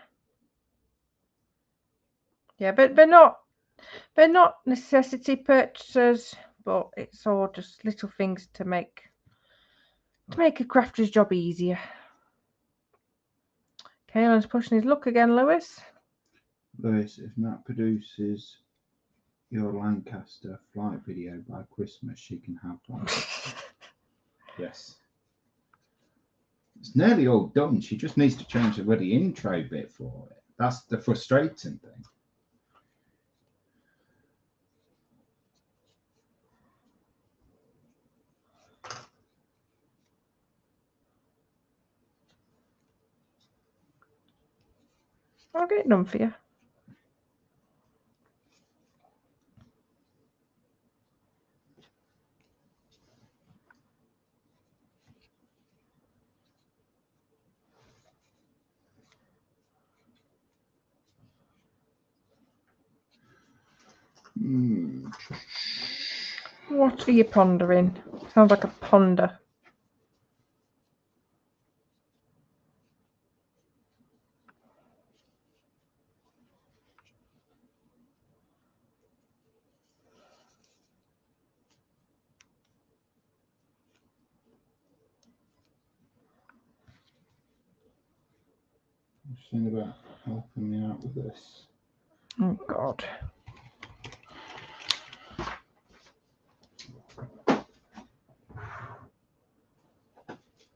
Yeah, but they're not necessity purchases, but it's all just little things to make a crafter's job easier. Kaylin's pushing his luck again, Lewis. Lewis, if Nat produces your Lancaster flight video by Christmas, she can have one. Yes. It's nearly all done. She just needs to change the bloody intro bit for it. That's the frustrating thing. I'll get it done for you. What are you pondering? Sounds like a ponder. I'm thinking about helping me out with this. Oh God.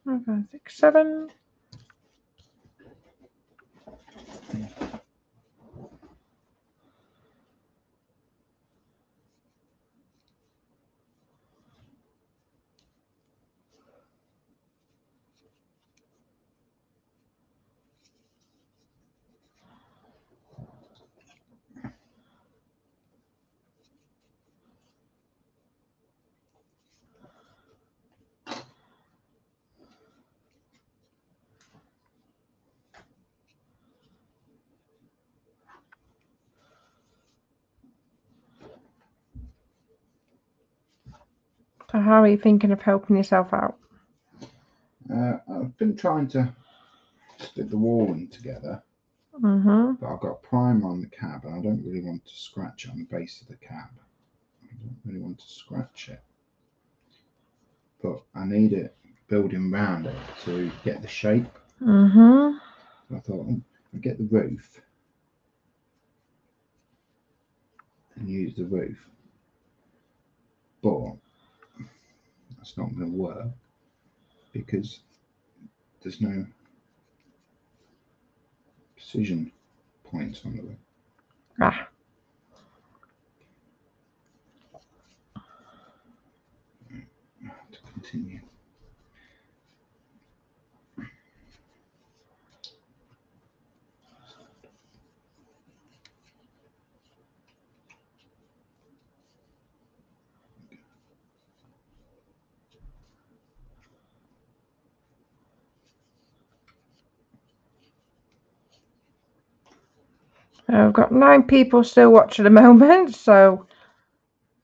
Oh, 5, 6, 7. So how are you thinking of helping yourself out? I've been trying to stick the walling together, Mm-hmm. but I've got primer on the cab and I don't really want to scratch it on the base of the cab. I don't really want to scratch it, but I need it building round it to get the shape. Mm-hmm. So I thought, I'll get the roof and use the roof, but that's not going to work because there's no precision points on the roof. Ah. I have to continue. I've got 9 people still watching at the moment, so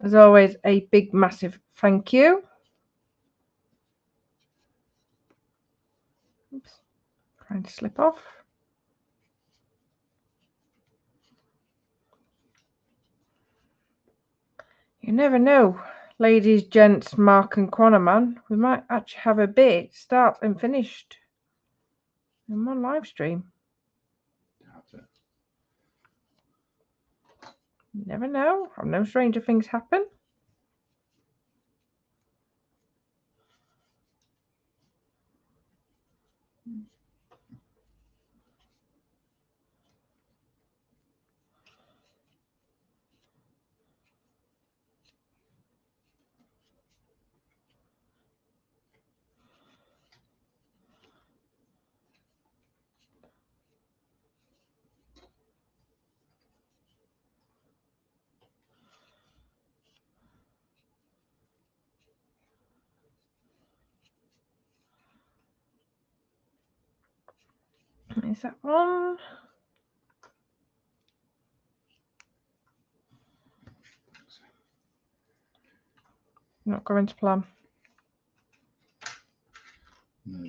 as always, a big, massive thank you. Oops, trying to slip off. You never know, ladies, gents, Mark and Quanaman. We might actually have a bit start and finished in one live stream. Doubt it. You never know. No stranger things happen. Is that one? Not going to plan. No.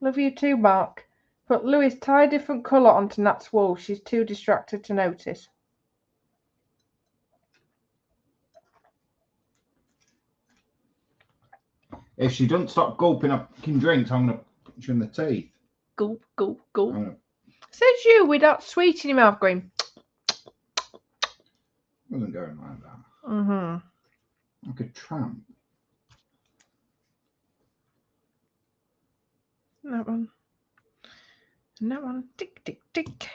Love you too, Mark. But Louis, tie a different colour onto Nat's wall. She's too distracted to notice. If she doesn't stop gulping up fucking drinks, I'm going to punch her in the teeth. Gulp, gulp, gulp. Says you with that sweet in your mouth going. Wasn't going like that. Mm-hmm. Like a tramp. That one. And that one. Tick, tick, tick.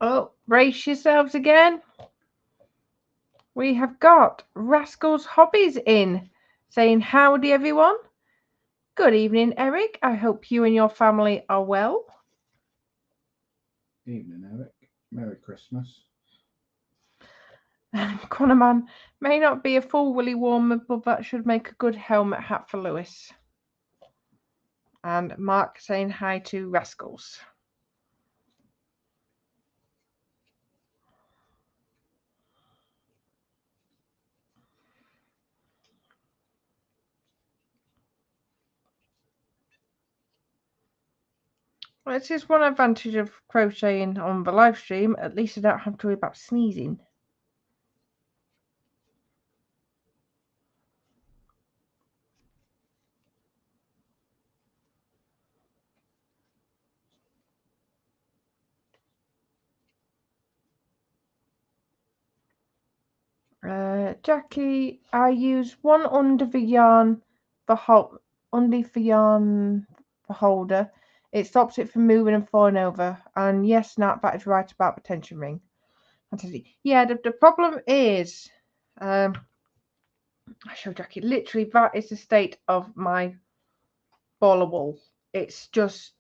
Oh, brace yourselves again. We have got Rascal's Hobbies in, saying howdy everyone. Good evening, Eric. I hope you and your family are well. Evening, Eric. Merry Christmas. Connorman may not be a full woolly warmer, but that should make a good helmet hat for Lewis. And Mark saying hi to Rascals. Well, it's just one advantage of crocheting on the live stream. At least I don't have to worry about sneezing. Jackie, I use one under the yarn, underneath the yarn the holder. It stops it from moving and falling over. And yes, Nat, that is right about the tension ring. Yeah, the problem is, I show Jackie. Literally, that is the state of my ball of wool. It's just,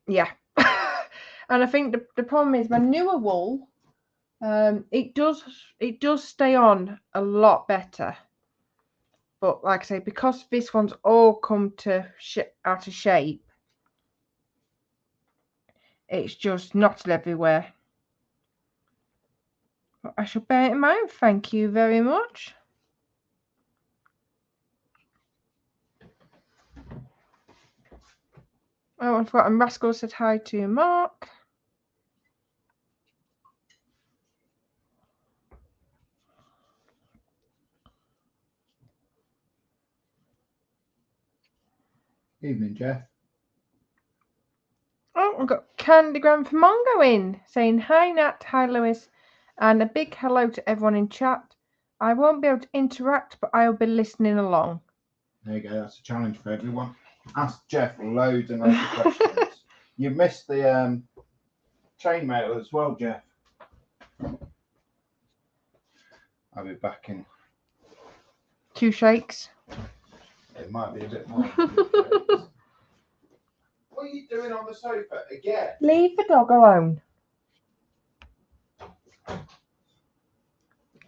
yeah. And I think the problem is my newer wool. It does stay on a lot better, but like I say, because this one's all come to out of shape, it's just knotted everywhere. But I shall bear it in mind. Thank you very much. Oh, I forgot. And Rascal said hi to Mark. Evening, Jeff. Oh, I've got Candygram for Mongo in, saying hi Nat, hi Lewis, and a big hello to everyone in chat. I won't be able to interact, but I'll be listening along. There you go. That's a challenge for everyone. Ask Jeff loads and loads of questions. You've missed the chainmail as well, Jeff. I'll be back in. 2 shakes. It might be a bit more. What are you doing on the sofa again? Leave the dog alone.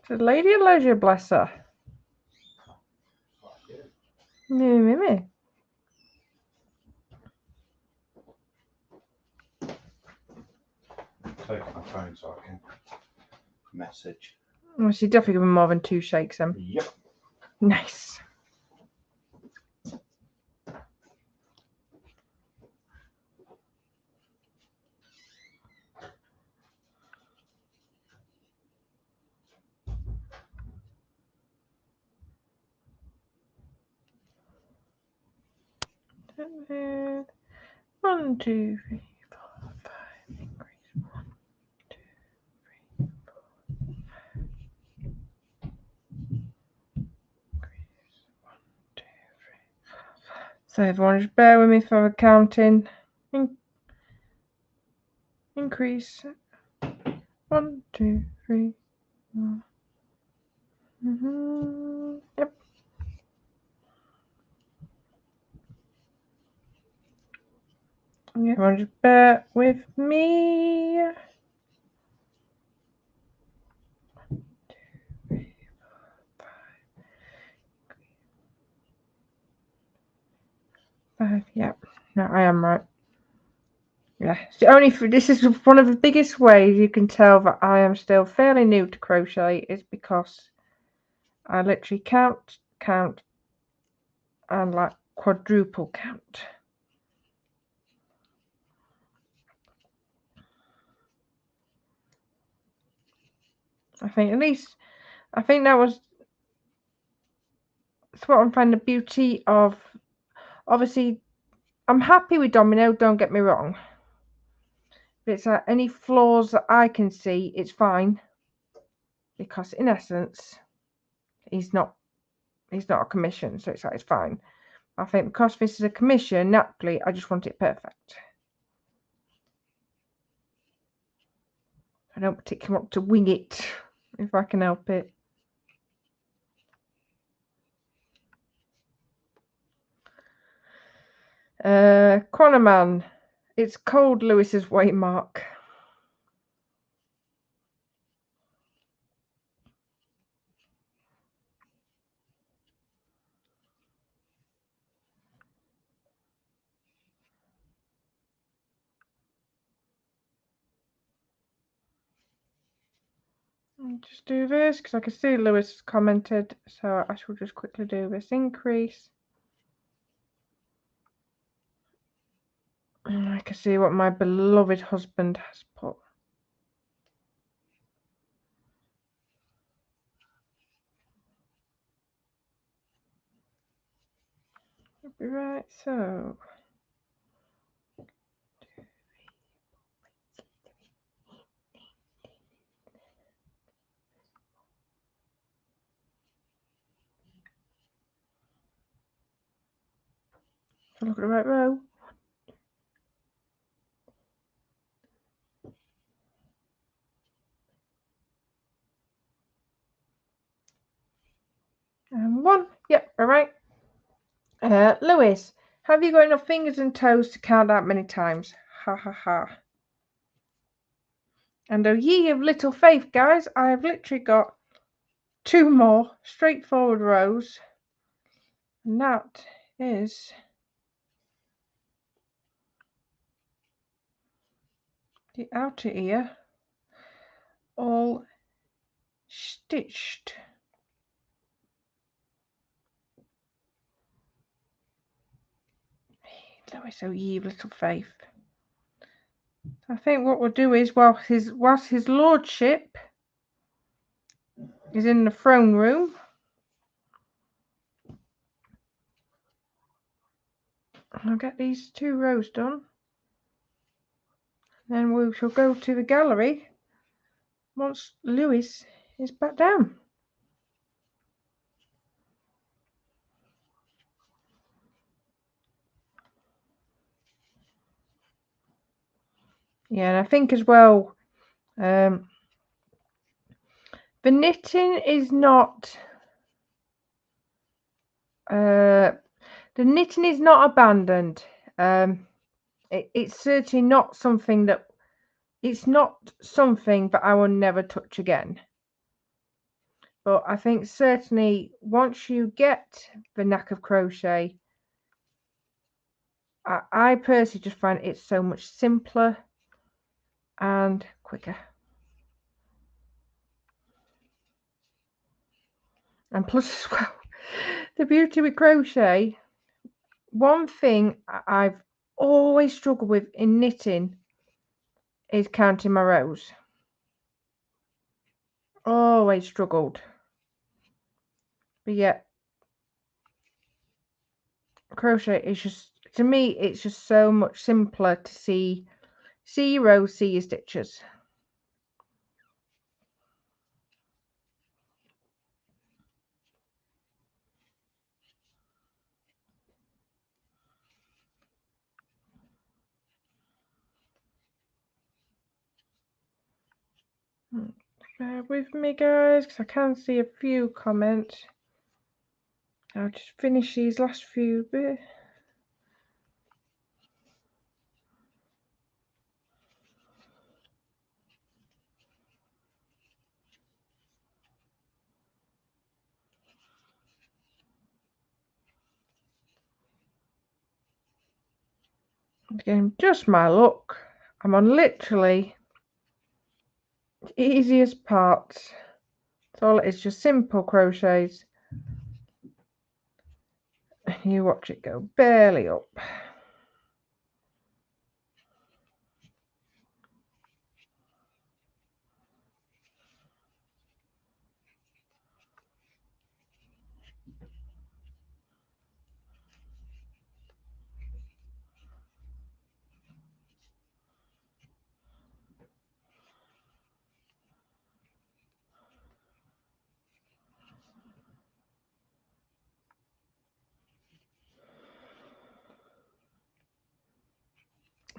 The lady of leisure, bless her. Me. Take my phone so I can message. Well, she's definitely given more than 2 shakes then. Yep. Nice. One, 2, 3, 4, 5. Increase. 1, 2, 3, 4, 5. Increase. 1, 2, 3, 4, 5. So everyone just bear with me for the counting. Increase. 1, 2, 3, 4. Yep. Everyone just bear with me. 1, 2, 3, 4, 5. 5. Yep. No, I am right. Yeah. This is one of the biggest ways you can tell that I am still fairly new to crochet is because I literally count, and like quadruple count. I think that's what I'm finding the beauty of. Obviously, I'm happy with Domino, don't get me wrong. But it's like any flaws that I can see, it's fine. Because in essence, he's not a commission, so it's fine. I think because this is a commission, naturally, I just want it perfect. I don't particularly want to wing it, if I can help it. Cornerman, It's cold Lewis's way, Mark. I'll just do this because I can see Lewis commented, so I shall just quickly do this increase. And I can see what my beloved husband has put. Right, so look at the right row. And 1. Yep, all right. Lewis, have you got enough fingers and toes to count that many times? Ha ha ha. And oh ye of little faith, guys, I have literally got 2 more straightforward rows. And that is the outer ear all stitched. Lewis, oh ye of little faith. I think what we'll do is, whilst his lordship is in the throne room, I'll get these 2 rows done. Then we shall go to the gallery once Lewis is back down. Yeah, and I think as well, the knitting is not abandoned. It's certainly not something that I will never touch again. But I think certainly once you get the knack of crochet, I personally just find it so much simpler and quicker. And plus as well, the beauty with crochet, one thing I've always struggled with in knitting is counting my rows. Always struggled. But yet, crochet is just, to me, it's just so much simpler to see your rows, see your stitches. Bear with me, guys, because I can see a few comments. I'll just finish these last few bits. Again, just my luck. I'm on literally the easiest parts. That's all it is, just simple crochets. And you watch it go barely up.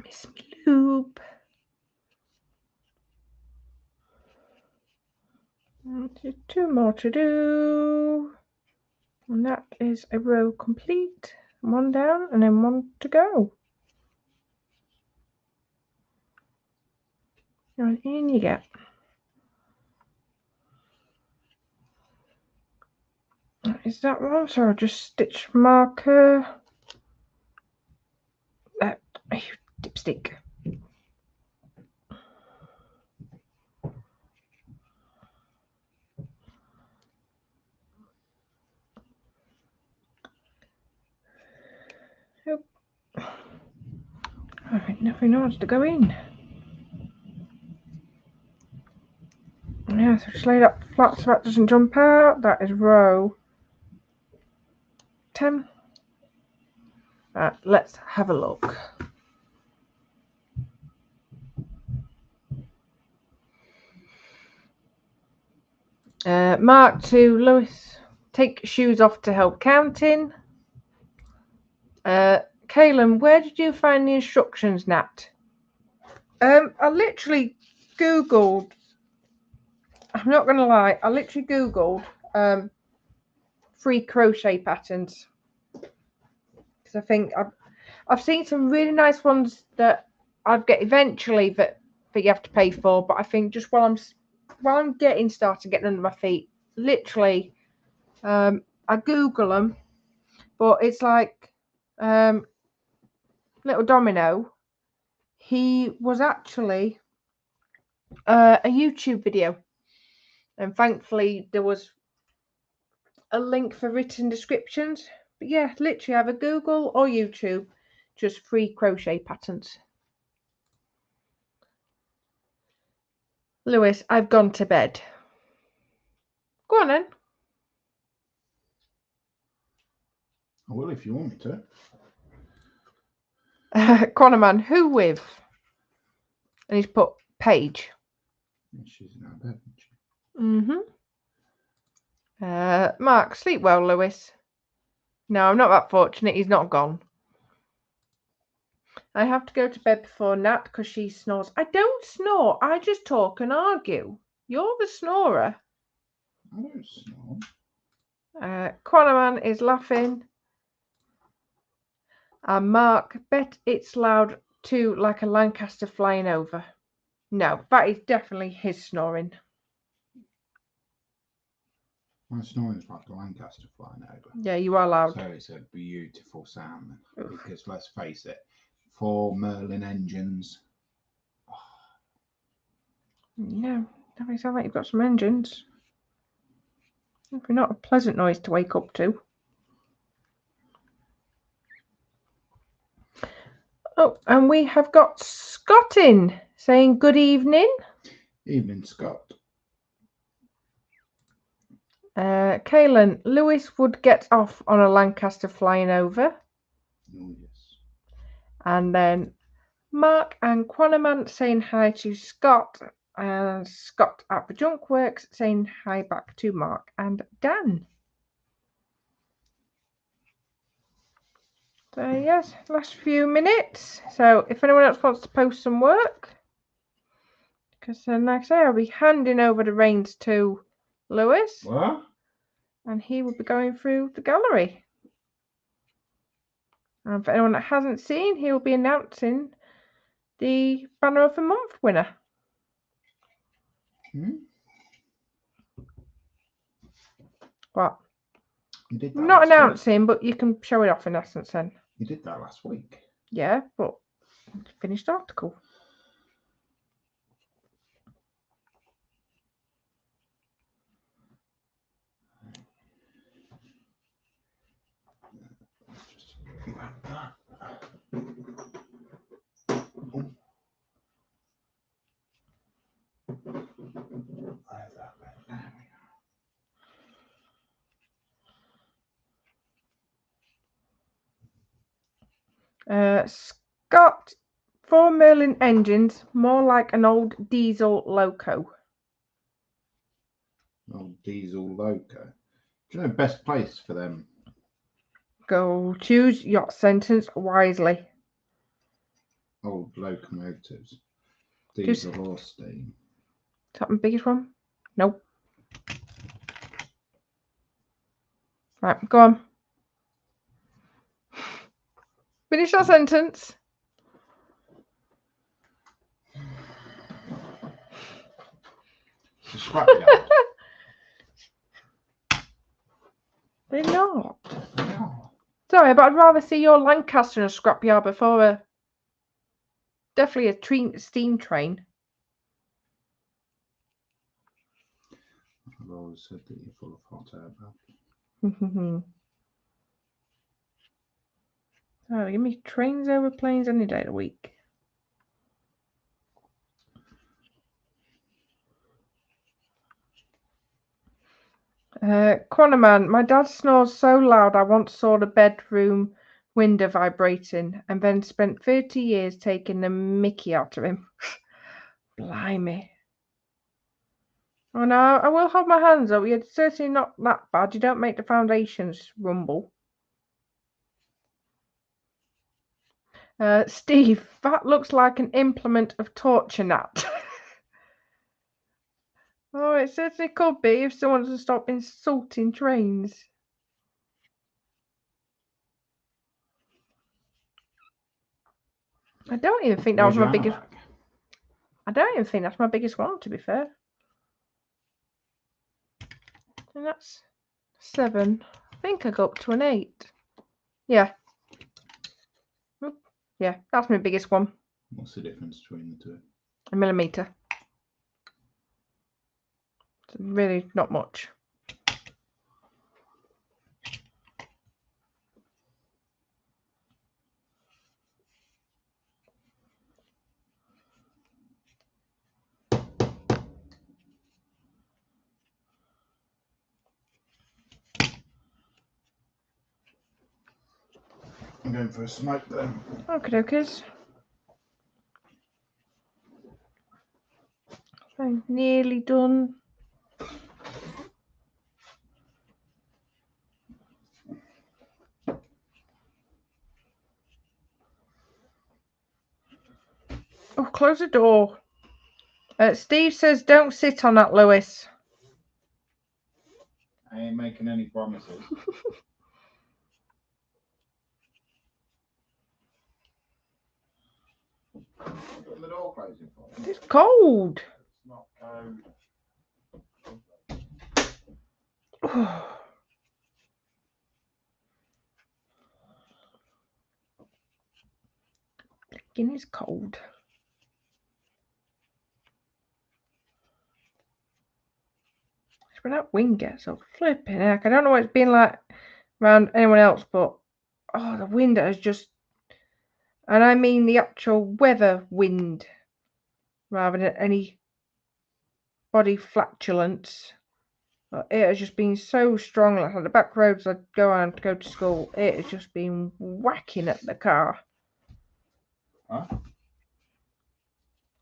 Miss me loop. 2 more to do. And that is a row complete. 1 down and then 1 to go. And in you get. Is that one? So I'll just stitch marker. Dipstick. Yep. Alright, nothing else to go in. Yeah, so just lay that flat so that doesn't jump out. That is row 10. Let's have a look. Mark 2, Lewis, take shoes off to help counting. Kaylin, where did you find the instructions, Nat? I literally Googled, I'm not going to lie, I literally Googled free crochet patterns. Because I think I've seen some really nice ones that I'd get eventually that you have to pay for. But I think just while I'm getting started, getting under my feet, literally, I Google them. But it's like Little Domino. He was actually a YouTube video. And thankfully, there was a link for written descriptions. But yeah, literally have a Google or YouTube, just free crochet patterns. Lewis, I've gone to bed. Go on then. I will if you want me to. Quanaman, who with? And he's put Paige. She's in our bed, isn't she? Mark, sleep well, Lewis. No, I'm not that fortunate. He's not gone. I have to go to bed before Nat because she snores. I don't snore. I just talk and argue. You're the snorer. I don't snore. Quanaman is laughing. And Mark, bet it's loud too, like a Lancaster flying over. No, that is definitely his snoring. My snoring is like a Lancaster flying over. Yeah, you are loud. So it's a beautiful sound then. Because let's face it, 4 Merlin engines. No, definitely sound like you've got some engines. Definitely not a pleasant noise to wake up to. Oh, and we have got Scott in saying good evening. Evening, Scott. Kaylin, Lewis would get off on a Lancaster flying over. Oh, yes. And then Mark and Quanaman saying hi to Scott. And Scott at the Junk Works saying hi back to Mark and Dan. So yes, last few minutes. So if anyone else wants to post some work, because like I say, I'll be handing over the reins to Lewis. What? And he will be going through the gallery. And for anyone that hasn't seen, he will be announcing the Banner of the Month winner. What? You did that Not last announcing, week. but you can show it off in essence then. You did that last week. Yeah, but finished article. Scott, 4 Merlin engines, more like an old diesel loco. Old diesel loco. Do you know best place for them? Go choose your sentence wisely. Old locomotives. Diesel horse steam. Is that the biggest one? Nope. Right, go on. Finish that sentence. It's a scrapyard. They're not. They are. Sorry, but I'd rather see your Lancaster in a scrapyard before a definitely a steam train. I've always said that you're full of hot air, Bob. Oh, give me trains over planes any day of the week. Quanaman, my dad snores so loud I once saw the bedroom window vibrating and then spent 30 years taking the mickey out of him. Blimey. Oh no, I will have my hands up. You're certainly not that bad. You don't make the foundations rumble. Steve, that looks like an implement of torture, Nat. Oh, it certainly could be if someone doesn't stop insulting trains. I don't even think that was my biggest. I don't even think that's my biggest one, to be fair. And that's 7. I think I got up to an 8. Yeah. Yeah, that's my biggest one. What's the difference between the two? A millimetre. It's really not much. I'm going for a smoke then. Okay, dokes. I'm nearly done. Oh, close the door. Steve says, don't sit on that, Lewis. I ain't making any promises. Put the door closing for me. It's cold. It's not cold. Blinking is cold. When that wind gets up, flipping heck. I don't know what it's been like around anyone else, but oh, the wind has just, and I mean the actual weather wind rather than any body flatulence. It has just been so strong. Like on the back roads I go on to go to school, it has just been whacking at the car. Huh?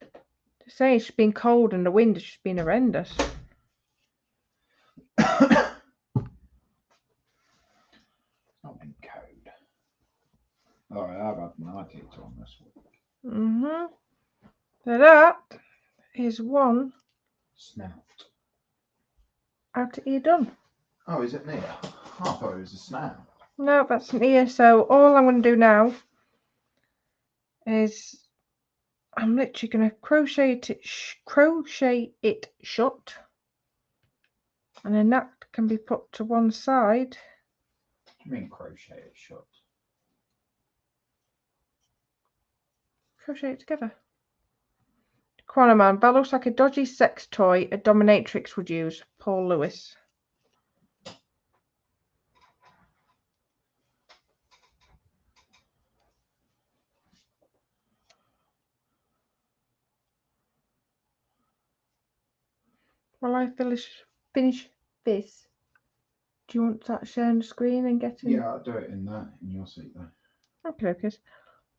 To say it's just been cold and the wind has just been horrendous. It's not been cold. Oh, I have had night heat on this week. So that is one Snout. out of ear done. Oh, is it near? I thought it was a snout. No, that's an ear. So all I'm going to do now is I'm literally going to crochet it shut, and then that can be put to one side. What do you mean crochet it shut? Crochet it together. Quanaman, that looks like a dodgy sex toy a dominatrix would use. Paul Lewis. While I finish this, do you want to share the screen and get in? Yeah, I'll do it in your seat there. Okay,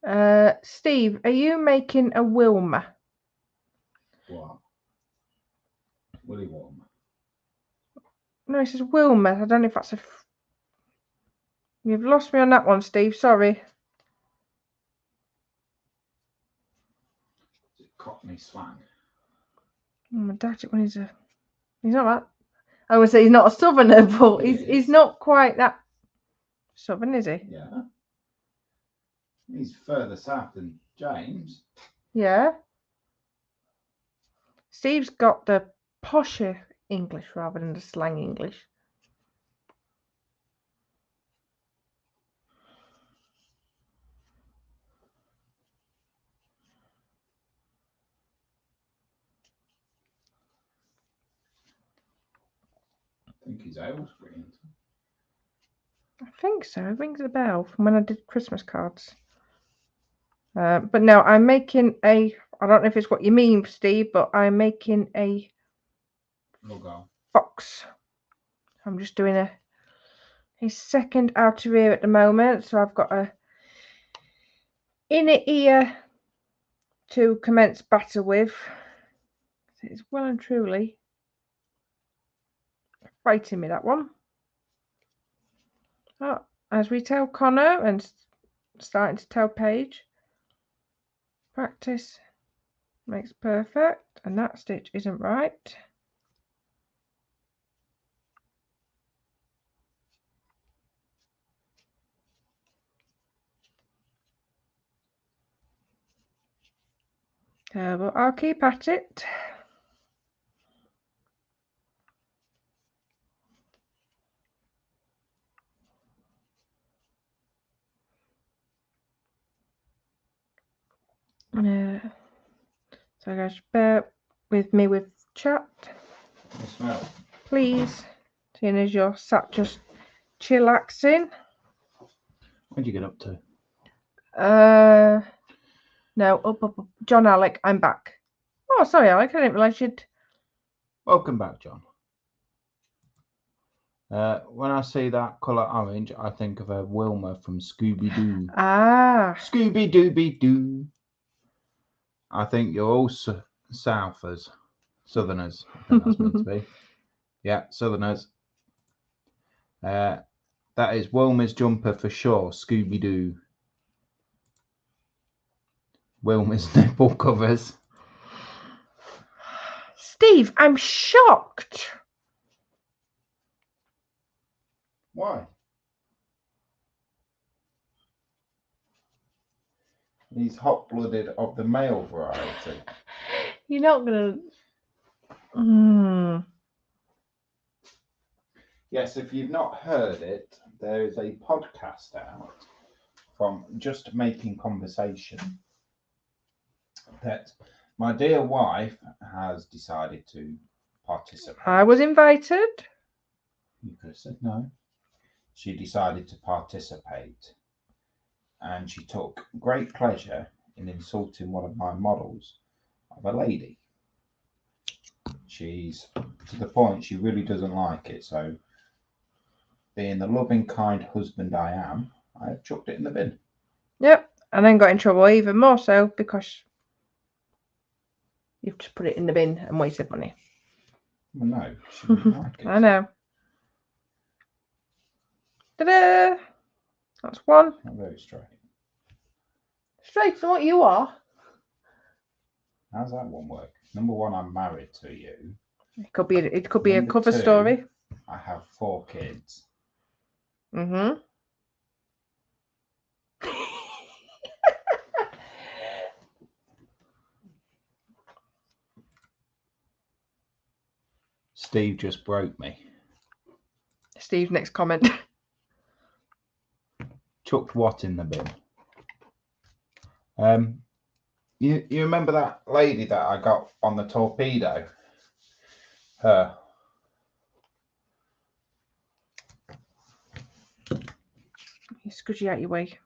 okay. Steve, are you making a Wilma? What? Willy Wilma. No, it says Wilma. I don't know if that's a. You've lost me on that one, Steve. Sorry. Is it Cockney slang? I doubt it when he's a. He's not that. I would say he's not a southerner, but he's not quite that southern, is he? Yeah. He's further south than James. Yeah. Steve's got the posher English rather than the slang English. I think his Aylesbury. I think so. It rings a bell from when I did Christmas cards. But no, I'm making a. I don't know if it's what you mean, Steve, but I'm making a fox. I'm just doing a second outer ear at the moment, so I've got a inner ear to commence batter with. It's well and truly fighting me, that one. Oh, as we tell Connor and starting to tell Paige, practice makes perfect, and that stitch isn't right. But I'll keep at it. So guys, bear with me with chat, please, seeing as you're sat just chillaxing. What'd you get up to? No, up. John Alec, I'm back. Oh, sorry, Alec, I didn't realise you'd... Welcome back, John. When I see that colour orange, I think of a Wilma from Scooby-Doo. Ah. Scooby-Dooby-Doo. I think you're all Southers. Southerners, I think that's meant to be. Yeah, Southerners. That is Wilma's jumper for sure, Scooby-Doo. Wilma's nipple covers. Steve, I'm shocked. Why? He's hot-blooded of the male variety. You're not gonna... Yes, if you've not heard it, there is a podcast out from Just Making Conversation that my dear wife has decided to participate. I was invited. You could have said no. She decided to participate, and she took great pleasure in insulting one of my models of a lady. She's to the point she really doesn't like it, so being the loving, kind husband I am, I have chucked it in the bin. Yep, and then got in trouble even more so because you've just put it in the bin and wasted money. Well, no, she didn't like it. I know. Ta-da! That's one. Not very straight. Straight to what you are. How's that one work? Number one, I'm married to you. It could be a Number cover two, story. I have 4 kids. Mm-hmm. Steve just broke me. Steve's next comment. Chucked what in the bin? You remember that lady that I got on the torpedo? Her. You scudgy out your way.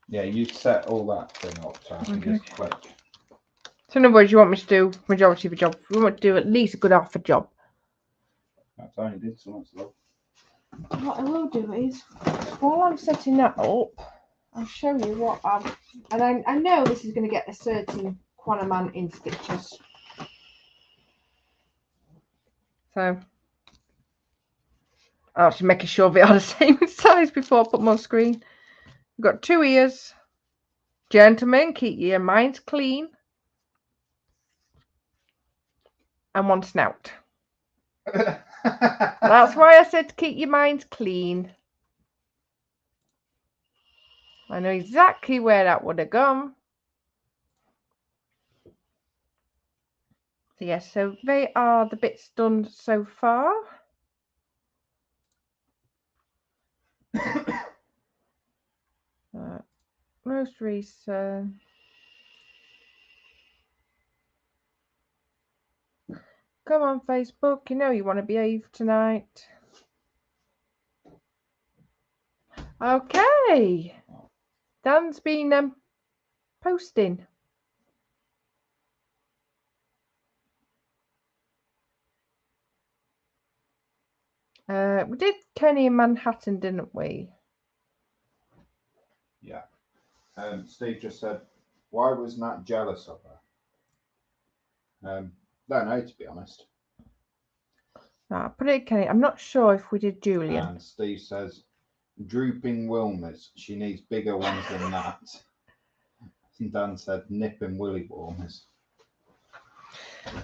Yeah, you set all that thing up so I can just click. So in other words, you want me to do majority of a job. You want me to do at least a good half a job. That's only did so much though. What I will do is, while I'm setting that up, I'll show you what I've... And I know this is going to get a certain quantum man in stitches. So, I'll actually make sure they are the same size before I put them on screen. We've got 2 ears. Gentlemen, keep your minds clean. And 1 snout. That's why I said to keep your minds clean. I know exactly where that would have gone. Yes, so they are the bits done so far. Most recent. Come on, Facebook. You know you want to behave tonight. Okay. Dan's been posting. We did Kenny in Manhattan, didn't we? Yeah. Steve just said, why was Nat jealous of her? Don't know, to be honest. Put it Kenny. I'm not sure if we did Julian. And Steve says, drooping Wilmers. She needs bigger ones than that. And Dan said, nipping Willy Warmers.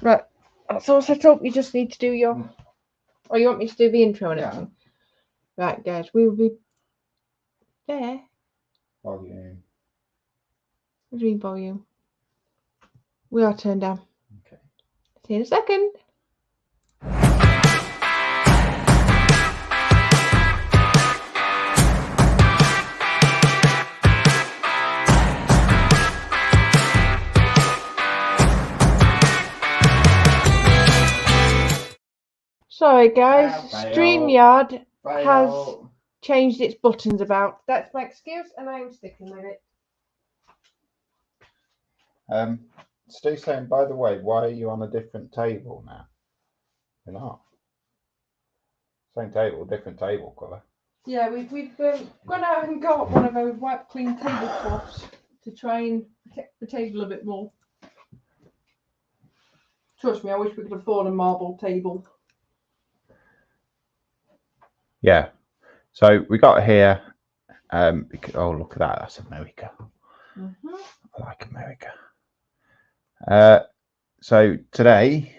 Right. That's all set up. You just need to do your... Or you want me to do the intro and everything? Right, guys. We will be there. Volume. Read volume. We are turned down. Okay. See you in a second. Sorry guys, StreamYard has changed its buttons about. That's my excuse and I am sticking with it. Steve saying, by the way, why are you on a different table now? You're not. Same table, different table colour. Yeah, we've gone out and got one of those wipe clean tablecloths to try and protect the table a bit more. Trust me, I wish we could afford a marble table. Yeah. So we got here. Oh, look at that. That's America. Mm-hmm. I like America. So today,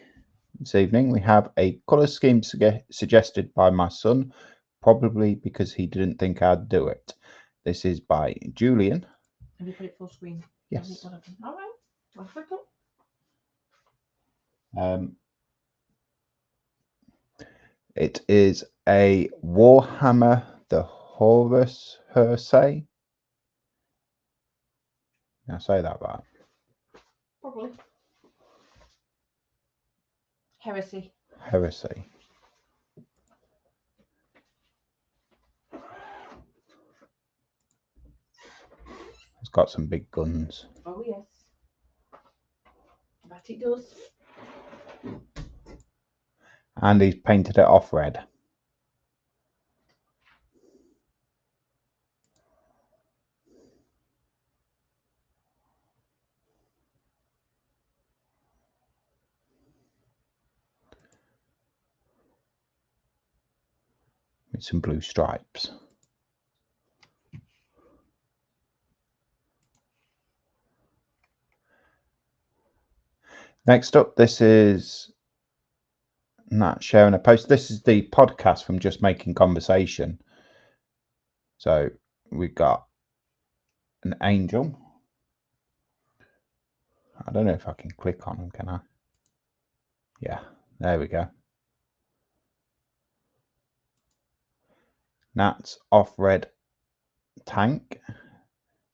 this evening, we have a colour scheme suggested by my son, probably because he didn't think I'd do it. This is by Julian. Have you put it full screen? Yes. All right. Off we go. It is a Warhammer the Horus Hersey. Now say that right. Probably. Heresy. Heresy. It's got some big guns. Oh yes. That it does. And he's painted it off red. With some blue stripes. Next up, this is Nat sharing a post. This is the podcast from Just Making Conversation. So we've got an angel. I don't know if I can click on them, can I? Yeah, there we go. Nat's off red tank.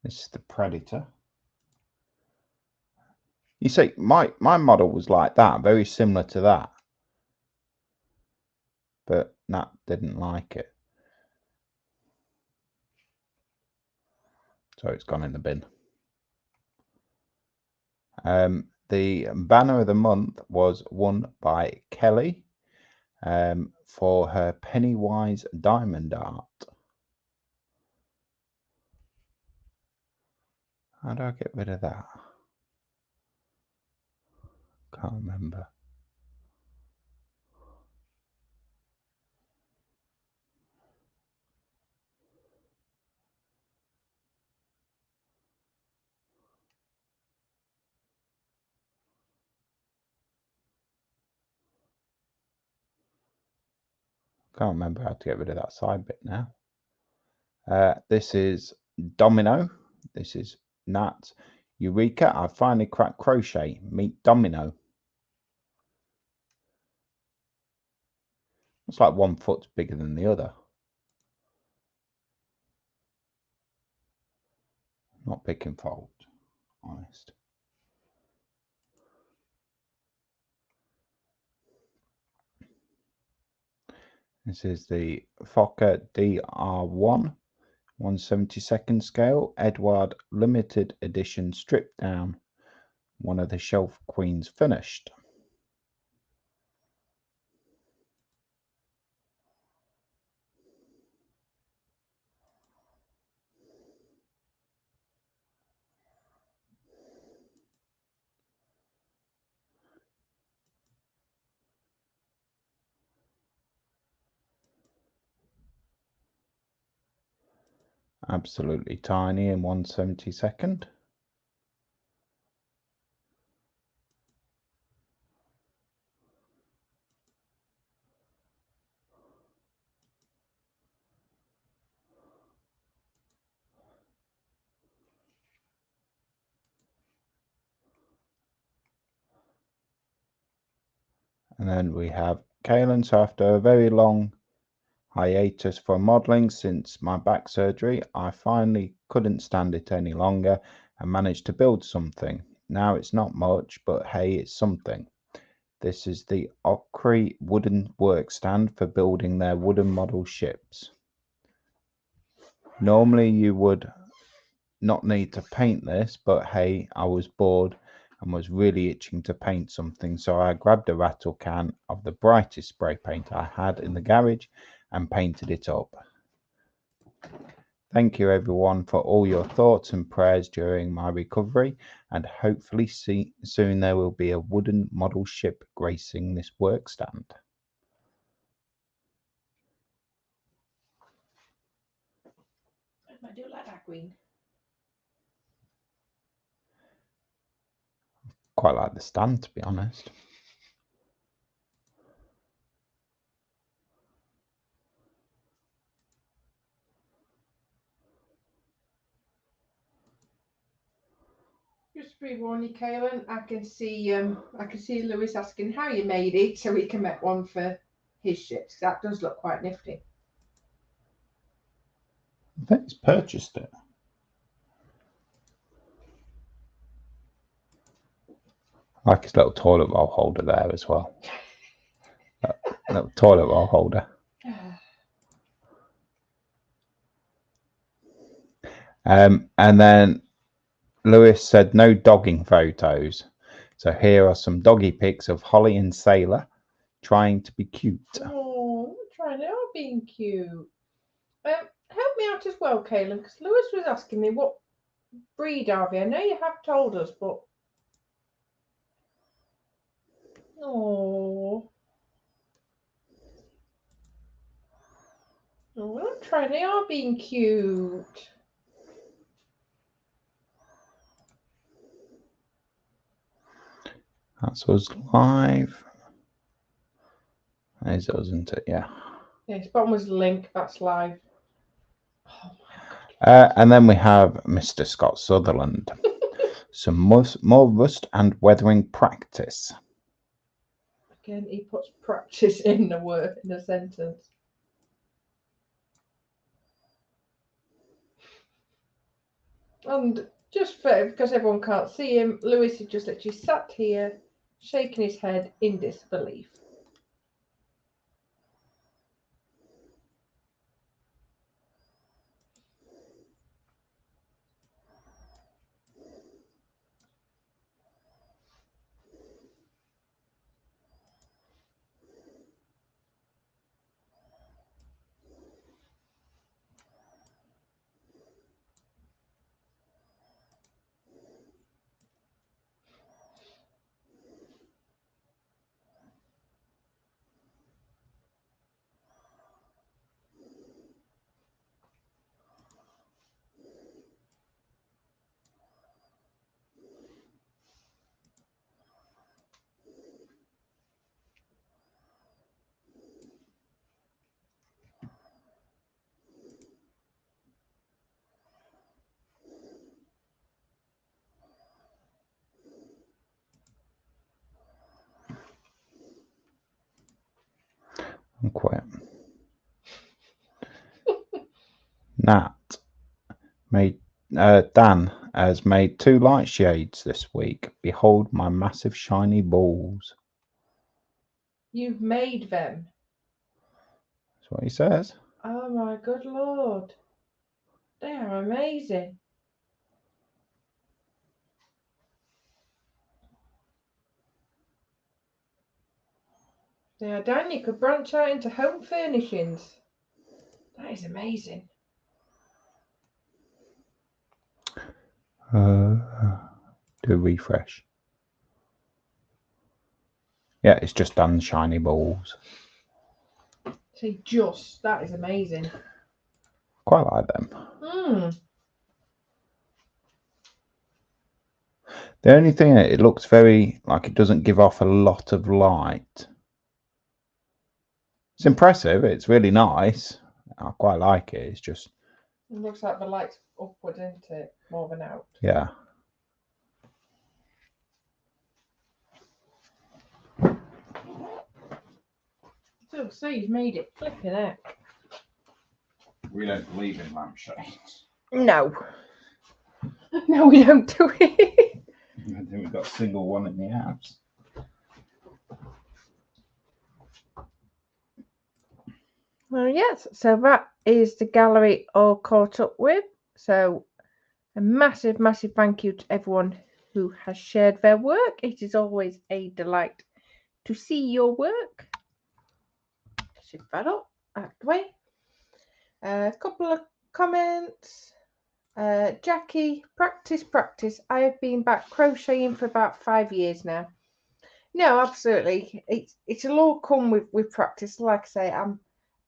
This is the Predator. You see, my model was like that, very similar to that. But Nat didn't like it. So it's gone in the bin. The banner of the month was won by Kelly for her Pennywise diamond art. How do I get rid of that? Can't remember. Can't remember how to get rid of that side bit now. This is Domino. This is Nat. Eureka, I finally cracked crochet. Meet Domino. It's like one foot's bigger than the other. Not picking fault, honest. This is the Fokker DR1 1/72nd scale Edward limited edition stripped down. One of the Shelf Queens finished. Absolutely tiny in 1/72nd. And then we have Kaylin. So after a very long hiatus from modelling since my back surgery, I finally couldn't stand it any longer and managed to build something. Now it's not much, but hey, it's something. This is the Ockrey wooden work stand for building their wooden model ships. Normally you would not need to paint this, but hey, I was bored and was really itching to paint something, so I grabbed a rattle can of the brightest spray paint I had in the garage and painted it up. Thank you everyone for all your thoughts and prayers during my recovery, and hopefully soon there will be a wooden model ship gracing this work stand. I do like that green. Quite like the stand, to be honest. Just to pre-warn you, Kaylin, I can see Lewis asking how you made it so he can make one for his ships. That does look quite nifty. I think he's purchased it. I like his little toilet roll holder there as well. Little toilet roll holder. And then Lewis said no dogging photos. So here are some doggy pics of Holly and Sailor trying to be cute. Oh, I'm trying to being cute. Help me out as well, Kaylin, because Lewis was asking me what breed are they? I know you have told us, but oh, I'm trying. They are being cute. That's us live. Is it, isn't it? Yeah. Yes, bottom was the link. That's live. Oh my God. And then we have Mr. Scott Sutherland. Some more rust and weathering practice. Again, he puts practice in the word in a sentence. And just because everyone can't see him, Lewis has just literally sat here, shaking his head in disbelief. and quit. Nat made Dan has made 2 light shades this week. Behold my massive shiny balls. You've made them. That's what he says. Oh my good lord. They are amazing. Yeah, Dan, you could branch out into home furnishings. That is amazing. Do a refresh. Yeah, it's just done shiny balls. Say just, that is amazing. Quite like them. The only thing, it looks very like it doesn't give off a lot of light. It's impressive. It's really nice. I quite like it. It's just. It looks like the light's upward, isn't it? More than out. Yeah. So you've made it. Flipping heck. We don't believe in lampshades. No. No, we don't do it. I don't think we've got a single one in the house. Well, yes. So that is the gallery all caught up with. So a massive, massive thank you to everyone who has shared their work. It is always a delight to see your work. Shift that up, out the way. A couple of comments. Jackie, practice. I have been back crocheting for about 5 years now. No, absolutely. It'll all come with practice. Like I say,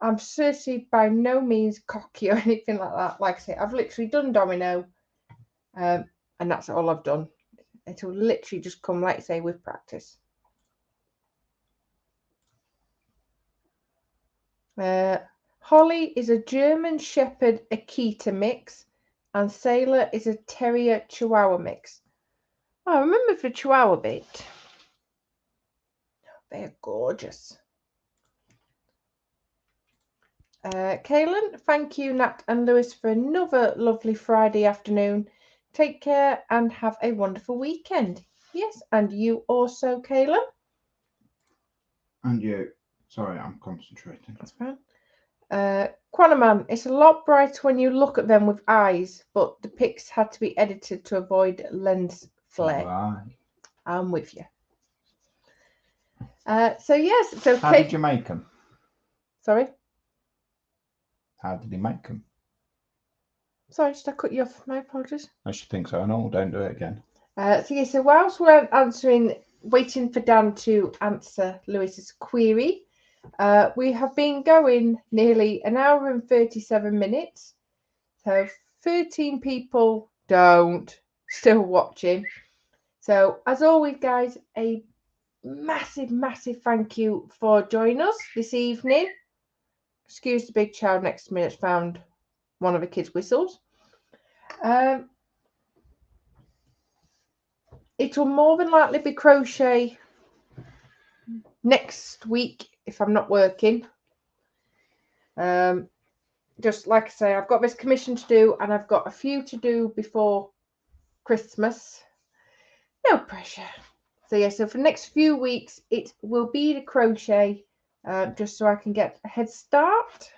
I'm certainly by no means cocky or anything like that. Like I say, I've literally done domino, and that's all I've done. It'll literally just come, like I say, with practice. Holly is a German Shepherd Akita mix, and Sailor is a Terrier Chihuahua mix. Oh, I remember the Chihuahua bit. They're gorgeous. Kaylin, thank you, Nat and Lewis, for another lovely Friday afternoon. Take care and have a wonderful weekend. Yes, and you also, Kaylin. And you. Sorry, I'm concentrating. That's fine. Quanaman, it's a lot brighter when you look at them with eyes, but the pics had to be edited to avoid lens flare. Right. I'm with you. So yes, so How did you make them? Sorry? How did he make them? Sorry, did I cut you off? My apologies. I should think so. No, don't do it again. So whilst we're waiting for Dan to answer Lewis's query, we have been going nearly an hour and 37 minutes. So 13 people still watching. So as always, guys, a massive, massive thank you for joining us this evening. Excuse the big child next to me that's found one of the kids' whistles. It will more than likely be crochet next week if I'm not working. Just like I say, I've got this commission to do and I've got a few to do before Christmas. No pressure. So yeah, so for the next few weeks it will be the crochet, just so I can get a head start.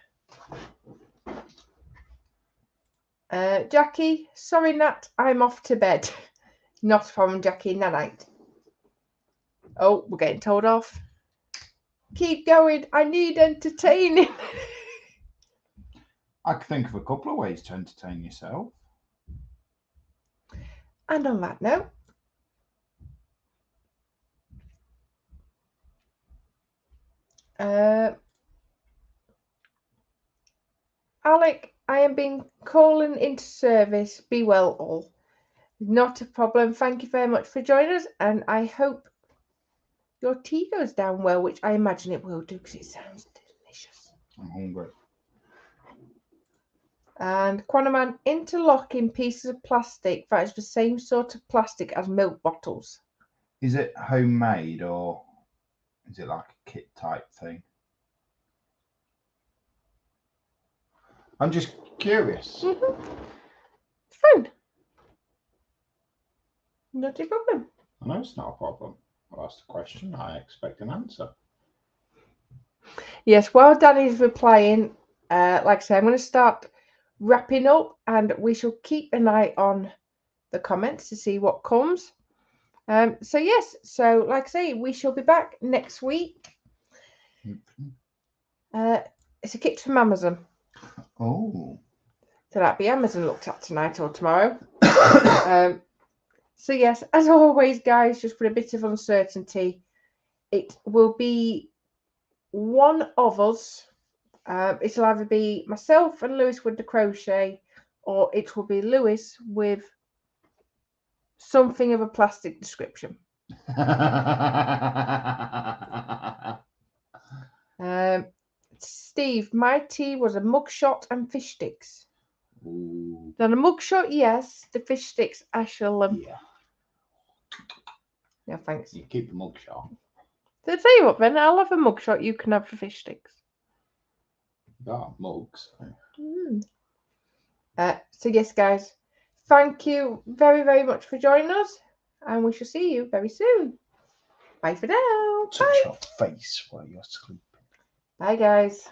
Jackie, sorry Nat, I'm off to bed. Not a problem, Jackie, night. Oh, we're getting told off. Keep going, I need entertaining. I could think of a couple of ways to entertain yourself. And on that note, Alec, I am being calling into service. Be well all. Not a problem. Thank you very much for joining us, and I hope your tea goes down well, which I imagine it will do because it sounds delicious. I'm hungry. And Quanaman, interlocking pieces of plastic that is the same sort of plastic as milk bottles. Is it homemade or is it like a kit type thing? I'm just curious. It's fine. Not a problem. I know it's not a problem. I asked a question. I expect an answer. Yes, while Danny's replying, like I say, I'm going to start wrapping up, and we shall keep an eye on the comments to see what comes. So yes, so like I say, we shall be back next week. It's a kit from Amazon. Oh. So that'll be Amazon looked at tonight or tomorrow. So yes, as always, guys, just for a bit of uncertainty, it will be one of us. It'll either be myself and Lewis with the crochet, or it will be Lewis with something of a plastic description. Steve, my tea was a mugshot and fish sticks. Ooh. Now the mugshot, yes. The fish sticks, I shall. Yeah. Yeah, thanks. You keep the mugshot. So tell you what, then I'll have a mugshot. You can have the fish sticks. Got mugs. So yes, guys, thank you very, very much for joining us, and we shall see you very soon. Bye for now. Touch Bye. your face while you're sleeping. Bye, guys.